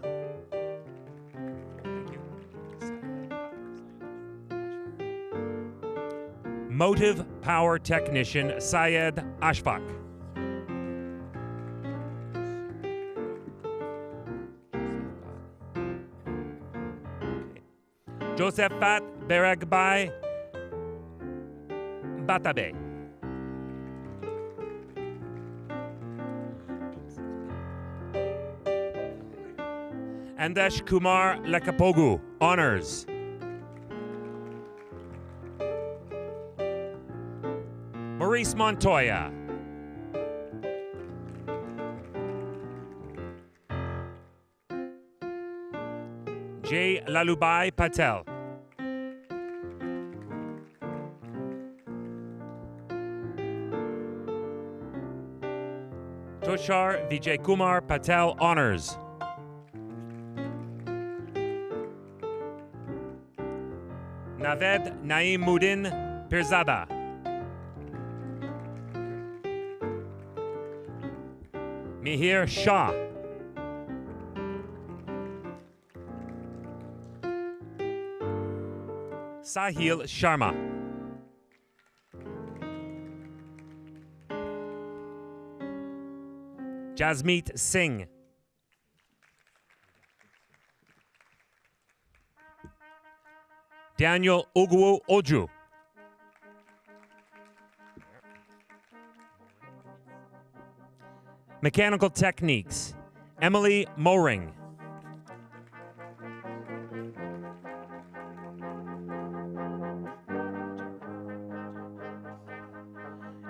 Motive Power Technician Syed Ashfaq. Josephat Beragbai Batabe. Andesh Kumar Lekapogu, honors. Maurice Montoya. Jay Lalubai Patel. Tushar Vijay Kumar Patel, honors. Naved Naimuddin Pirzada. Mihir Shah. Sahil Sharma. Jasmeet Singh. Daniel Ogwo Oju. Mechanical Techniques, Emily Moring.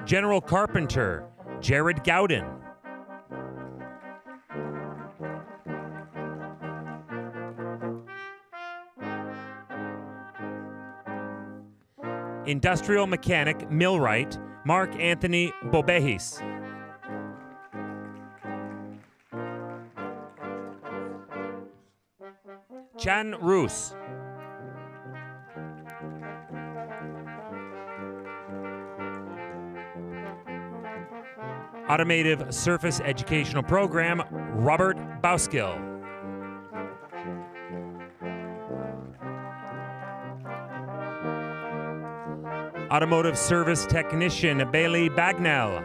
General Carpenter, Jared Gowden. Industrial Mechanic, Millwright, Mark Anthony Bobehis. Chan Roos. Automotive Surface Educational Program, Robert Bauskill. Automotive Service Technician, Bailey Bagnell.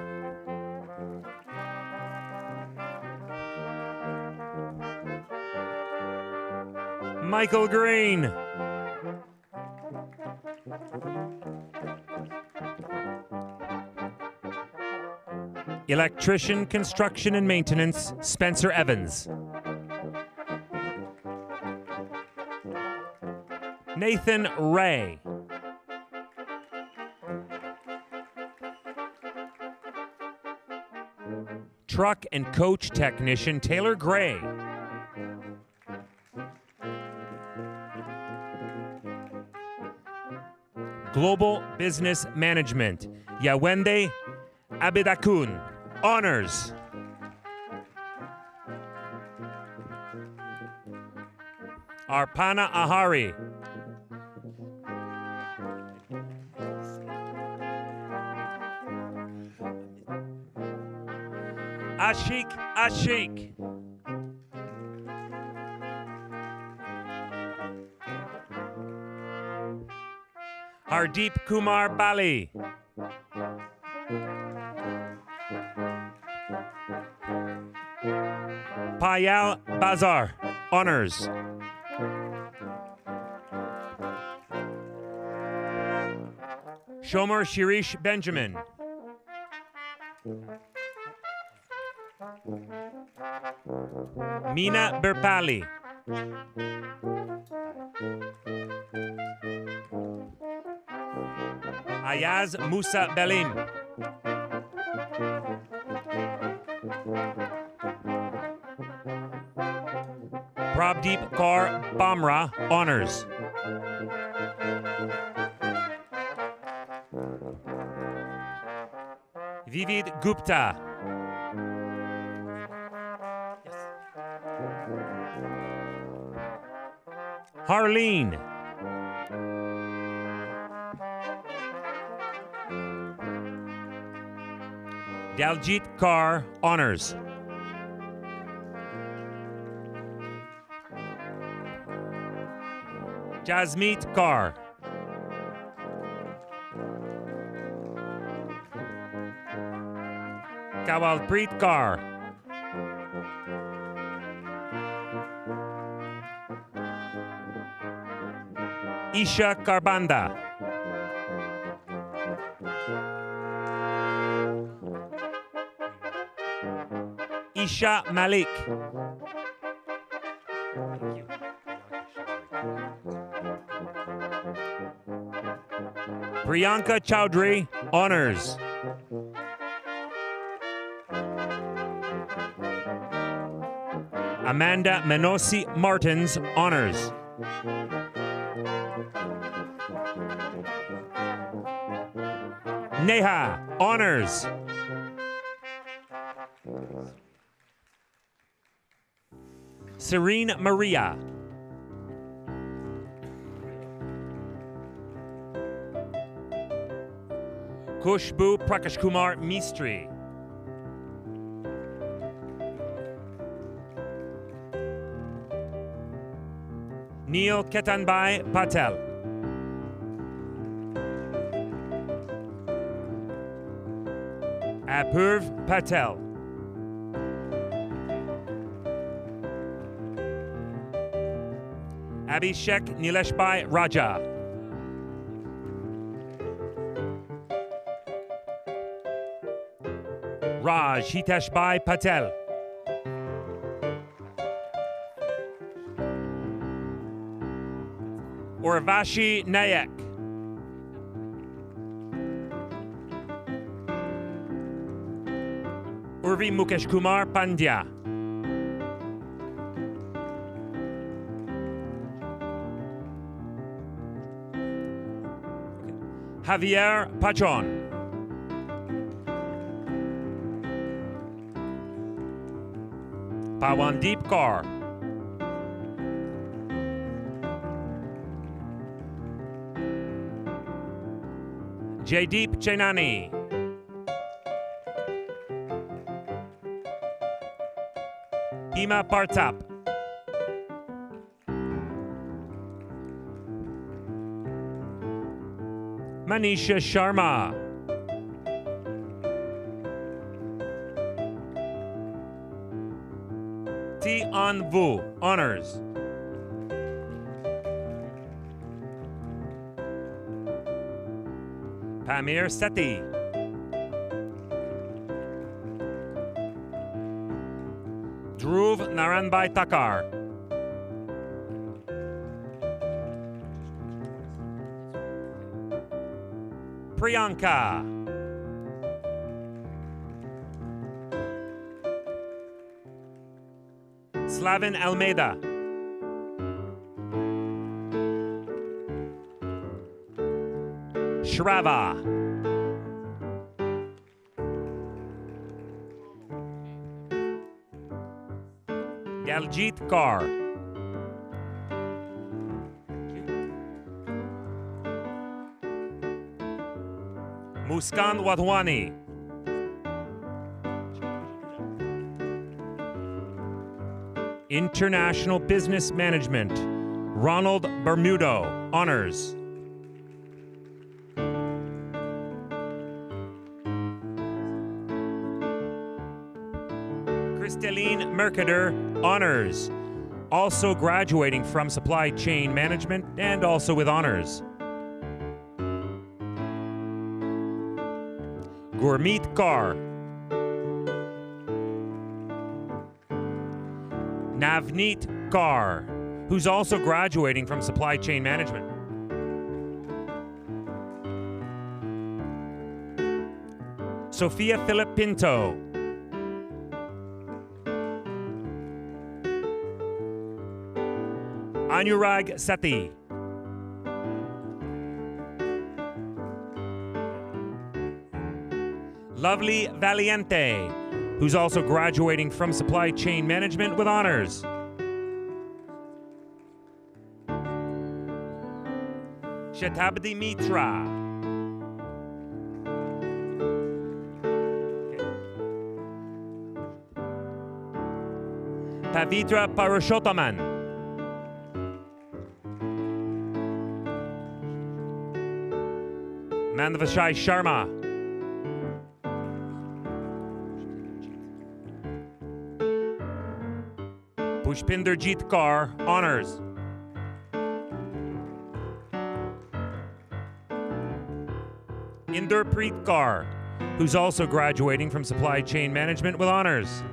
Michael Green. Electrician, Construction and Maintenance, Spencer Evans. Nathan Ray. Truck and Coach Technician, Taylor Gray. Global Business Management, Yawende Abedakun. Honors. Arpana Ahari. Ashik Ashik. Hardeep Kumar Bali. Payal Bazar. Honors. Shomer Shirish Benjamin. Meena Berpali. Ayaz Musa Belim. Prabdeep Kaur Bamra. Honors. Vivid Gupta. Harleen. Daljit Kaur. Honors. Jasmeet Kaur. Kawalpreet Kaur. Isha Karbanda. Isha Malik. Priyanka Chowdhury. Honors. Amanda Menosi Martins. Honors. Neha. Honors. Serene Maria. Kushbu Prakash Kumar Mistry. Neil Ketanbai Patel. Apurv Patel. Abhishek Nileshbai Raja. Raj Hiteshbai Patel. Urvashi Nayak. Urvi Mukesh Kumar Pandya. Javier Pachon. Pawandeep Kaur. Jaydeep Chenani. Hima Partap. Manisha Sharma. T. An Vu. Honors. Pamir Sethi. Dhruv Naranbai Takar. Priyanka. Slavin Almeida. Shrava. Daljit Kaur. Muskan Wadhwani. International Business Management, Ronald Bermudo, Honors. Kristeline Mercader, Honors. Also graduating from Supply Chain Management and also with honors. Gurmeet Kaur. Navneet Kaur, who's also graduating from Supply Chain Management. Sophia Philip Pinto. Anurag Sethi. Lovely Valiente, who's also graduating from Supply Chain Management with honors. Shatabdi Mitra. Pavitra Parashothaman. Mandavashai Sharma. Pushpinderjeet Kaur, honors. Inderpreet Kaur, who's also graduating from Supply Chain Management with honors.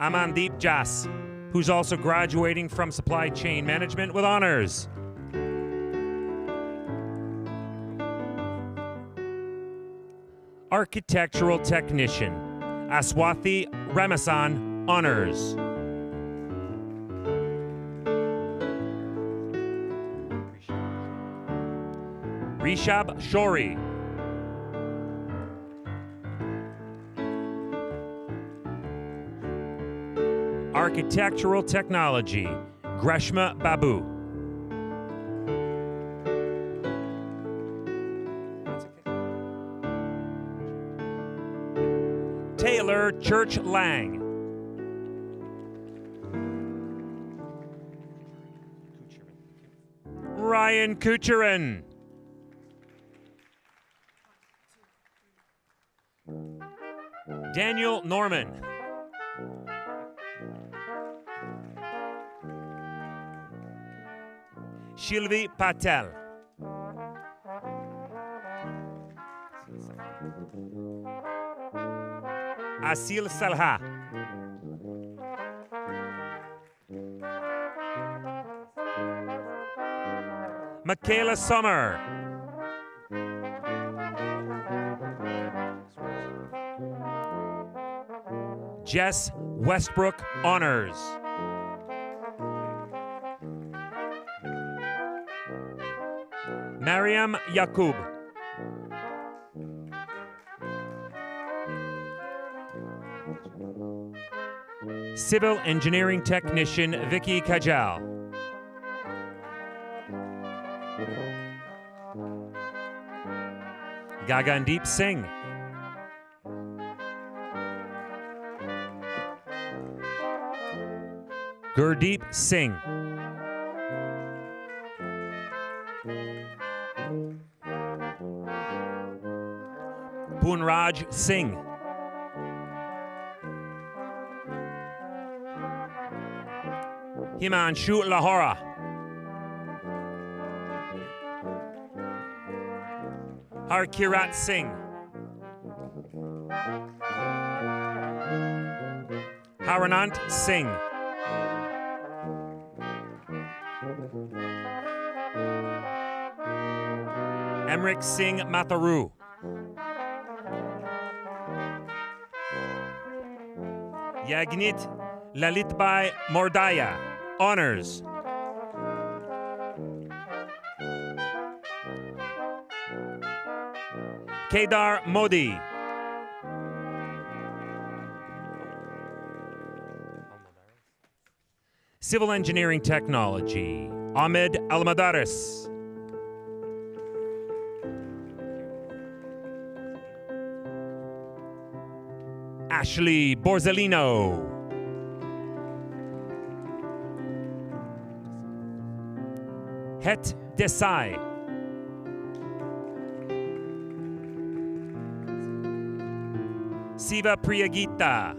Amandeep Jas, who's also graduating from Supply Chain Management with honors. Architectural Technician, Aswathi Ramasan, honors. Rishab Shori. Architectural Technology, Greshma Babu. Taylor Church Lang. Ryan Kucherin. Daniel Norman. Shilvi Patel. Asil Salha. Michaela Summer. Jess Westbrook, honors. Mariam Yakub. Civil Engineering Technician Vicky Kajal. Gagandeep Singh. Gurdeep Singh. Poonraj Singh. Himanshu Lahora. Harkirat Singh. Haranant Singh. Emric Singh Matharu. Yagnit Lalitbai Mordaya, honors. Kedar Modi. Civil Engineering Technology, Ahmed Almadaris. Ashley Borzellino. Het Desai. Siva Priyagita.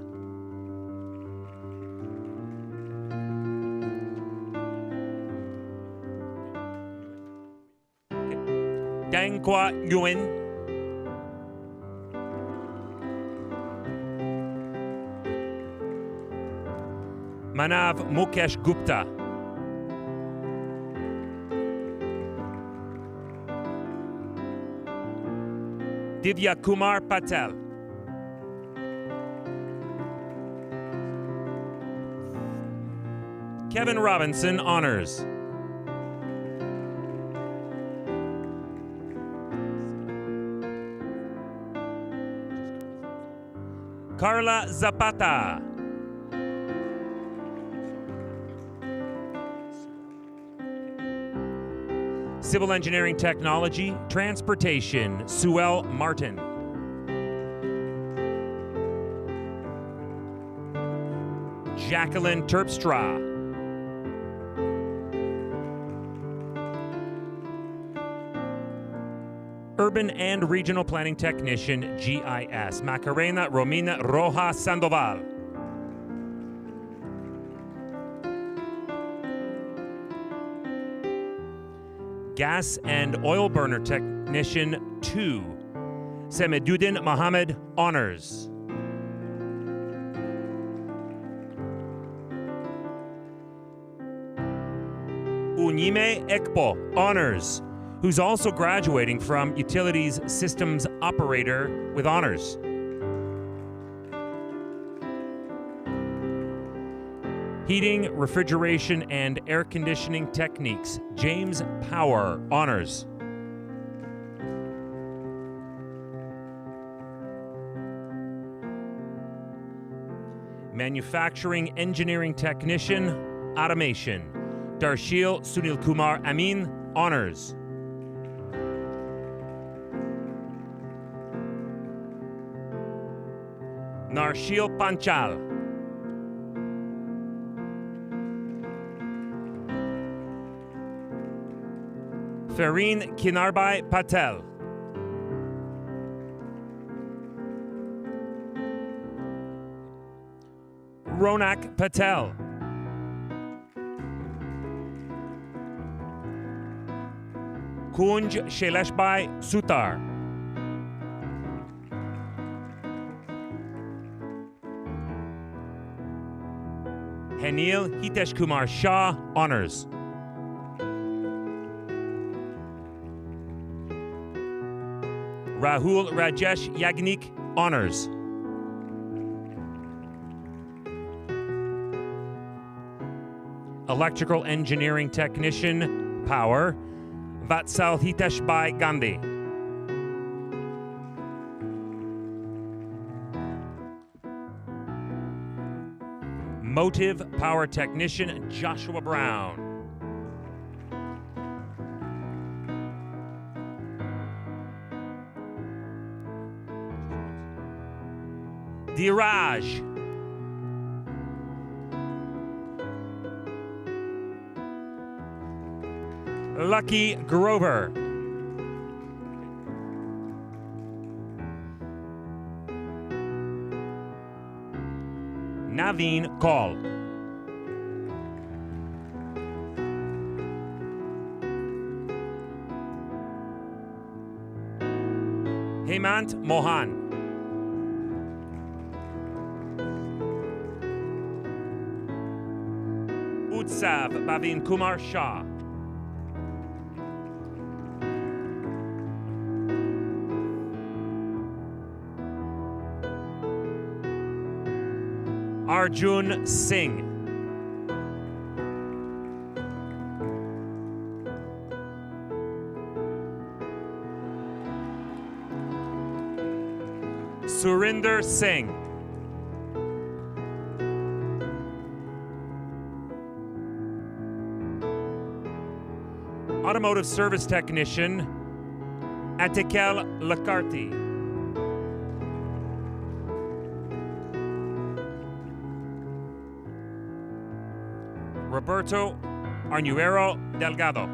Dangkwa Nguyen. Manav Mukesh Gupta. Divya Kumar Patel. Kevin Robinson Honors. Carla Zapata. Civil Engineering Technology, Transportation, Suel Martin. Jacqueline Terpstra. Urban and Regional Planning Technician, GIS, Macarena Romina Rojas Sandoval. Gas and Oil Burner Technician 2, Semeduddin Mohammed Honors. Unyime Ekpo Honors, who's also graduating from Utilities Systems Operator with honors. Heating, Refrigeration, and Air Conditioning Techniques, James Power, honors. Manufacturing Engineering Technician, Automation, Darshil Sunil Kumar Amin, honors. Narshil Panchal. Fareen Kinarbai Patel. Ronak Patel. Kunj Shaileshbai Sutar. Hanil Hitesh Kumar Shah, honors. Rahul Rajesh Yagnik, honors. Electrical Engineering Technician, Power, Vatsal Hiteshbai Gandhi. Motive Power Technician, Joshua Brown. Diraj. Lucky Grover. Naveen Kaul. Hemant Mohan. Utsav Bhavin Kumar Shah. Arjun Singh. Surinder Singh. Automotive Service Technician, Atikel Lacarty. Roberto Arnuero Delgado.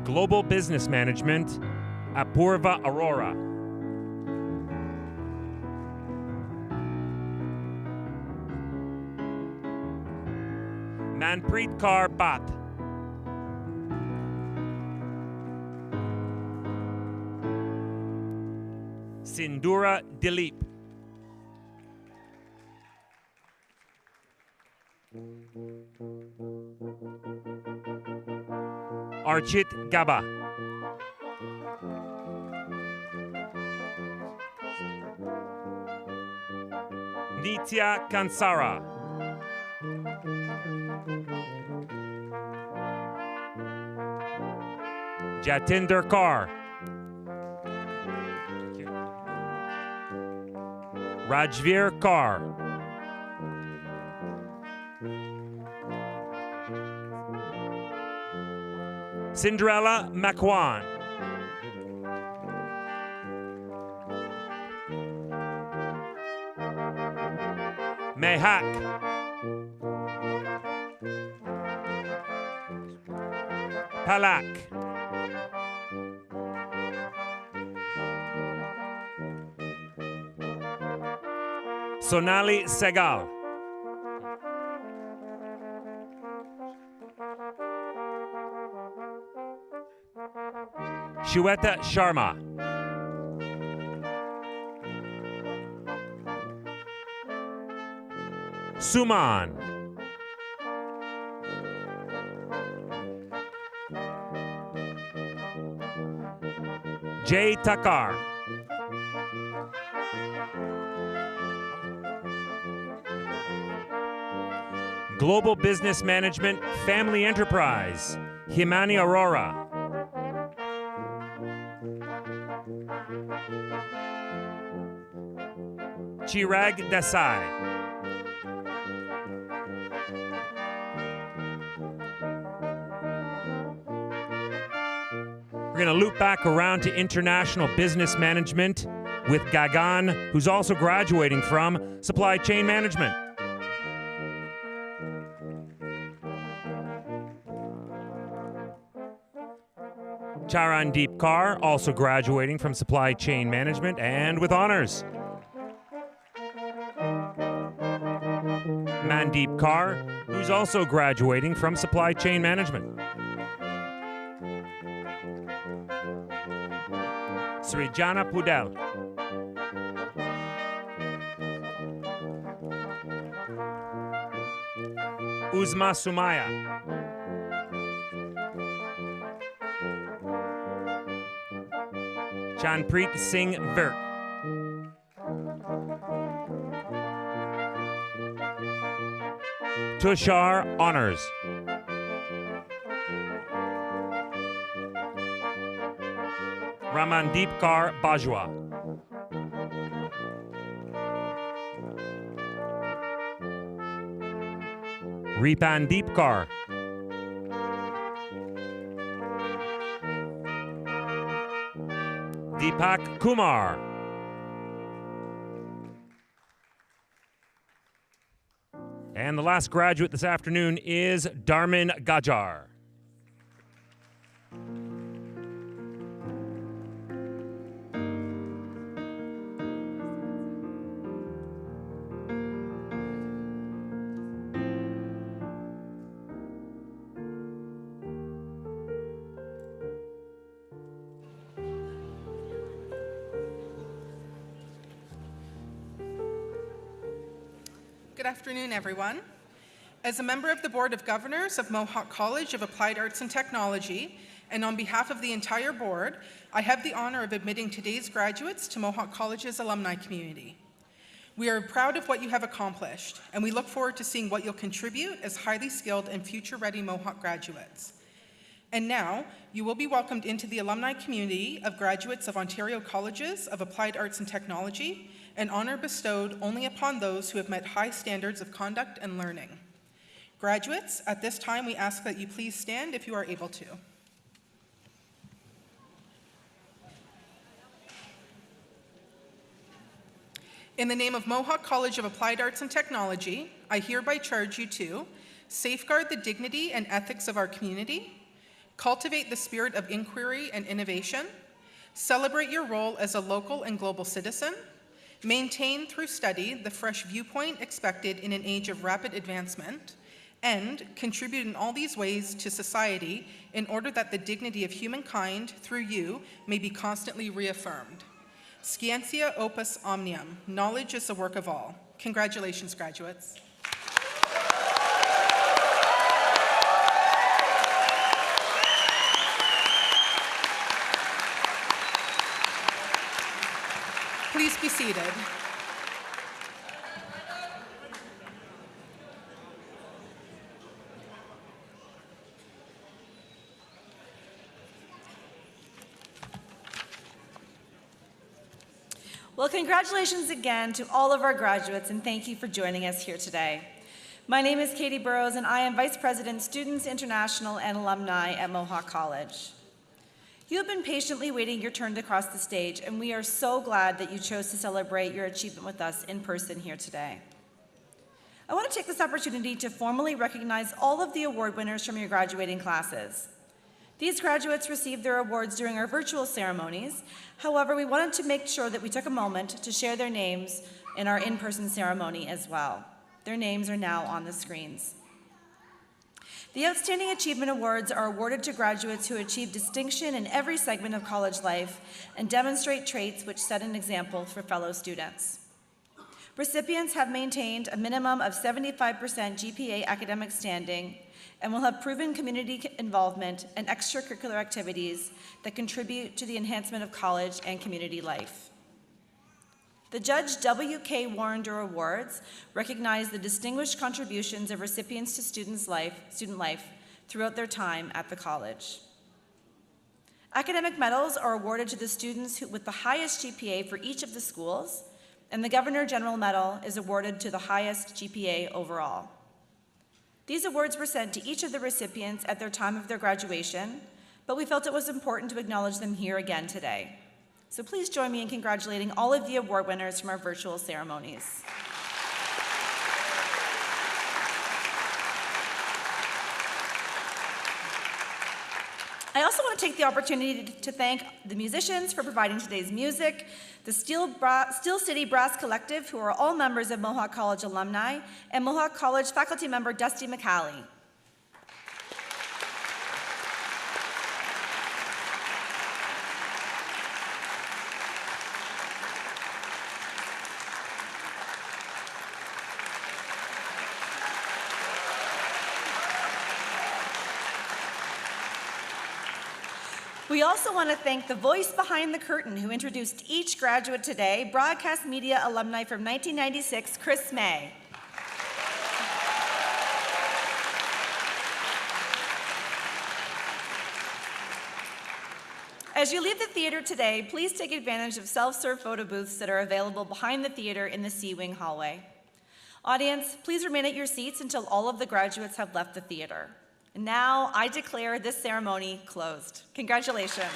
Global Business Management, Apurva Arora. Manpreet Kaur Bhatt. Sindura Dilip. Archit Gaba. Nitya Kansara. Jatinder Kaur. Rajveer Kaur. Cinderella Makwan. Mehak. Palak. Sonali Segal. Shweta Sharma. Suman. Jay Takar. Global Business Management Family Enterprise, Himani Arora. Chirag Desai. We're going to loop back around to International Business Management with Gagan, who's also graduating from Supply Chain Management. Charandeep Kaur, also graduating from Supply Chain Management and with honors. Mandeep Kaur, who's also graduating from Supply Chain Management. Srijana Pudel. Uzma Sumaya. Chanpreet Singh Virt. Tushar Honors. Ramandeep Kaur Bajwa. Ripandeep Kaur. Deepak Kumar. And the last graduate this afternoon is Darmin Gajar. Good afternoon, everyone. As a member of the Board of Governors of Mohawk College of Applied Arts and Technology, and on behalf of the entire board, I have the honor of admitting today's graduates to Mohawk College's alumni community. We are proud of what you have accomplished, and we look forward to seeing what you'll contribute as highly skilled and future-ready Mohawk graduates. And now, you will be welcomed into the alumni community of graduates of Ontario Colleges of Applied Arts and Technology, an honor bestowed only upon those who have met high standards of conduct and learning. Graduates, at this time we ask that you please stand if you are able to. In the name of Mohawk College of Applied Arts and Technology, I hereby charge you to safeguard the dignity and ethics of our community, cultivate the spirit of inquiry and innovation, celebrate your role as a local and global citizen, maintain through study the fresh viewpoint expected in an age of rapid advancement, and contribute in all these ways to society in order that the dignity of humankind through you may be constantly reaffirmed. Scientia opus omnium, knowledge is the work of all. Congratulations, graduates. Please be seated. Well, congratulations again to all of our graduates, and thank you for joining us here today. My name is Katie Burrows, and I am Vice President, Students International and Alumni at Mohawk College. You have been patiently waiting your turn to cross the stage, and we are so glad that you chose to celebrate your achievement with us in person here today. I want to take this opportunity to formally recognize all of the award winners from your graduating classes. These graduates received their awards during our virtual ceremonies. However, we wanted to make sure that we took a moment to share their names in our in-person ceremony as well. Their names are now on the screens. The Outstanding Achievement Awards are awarded to graduates who achieve distinction in every segment of college life and demonstrate traits which set an example for fellow students. Recipients have maintained a minimum of 75% GPA academic standing and will have proven community involvement and extracurricular activities that contribute to the enhancement of college and community life. The Judge W.K. Warrender Awards recognize the distinguished contributions of recipients to student life throughout their time at the college. Academic medals are awarded to the students with the highest GPA for each of the schools, and the Governor General Medal is awarded to the highest GPA overall. These awards were sent to each of the recipients at their time of their graduation, but we felt it was important to acknowledge them here again today. So please join me in congratulating all of the award winners from our virtual ceremonies. I also want to take the opportunity to thank the musicians for providing today's music, the Steel City Brass Collective, who are all members of Mohawk College alumni, and Mohawk College faculty member Dusty McCallie. We also want to thank the voice behind the curtain who introduced each graduate today, broadcast media alumni from 1996, Chris May. As you leave the theater today, please take advantage of self-serve photo booths that are available behind the theater in the C-Wing hallway. Audience, please remain at your seats until all of the graduates have left the theater. And now I declare this ceremony closed. Congratulations.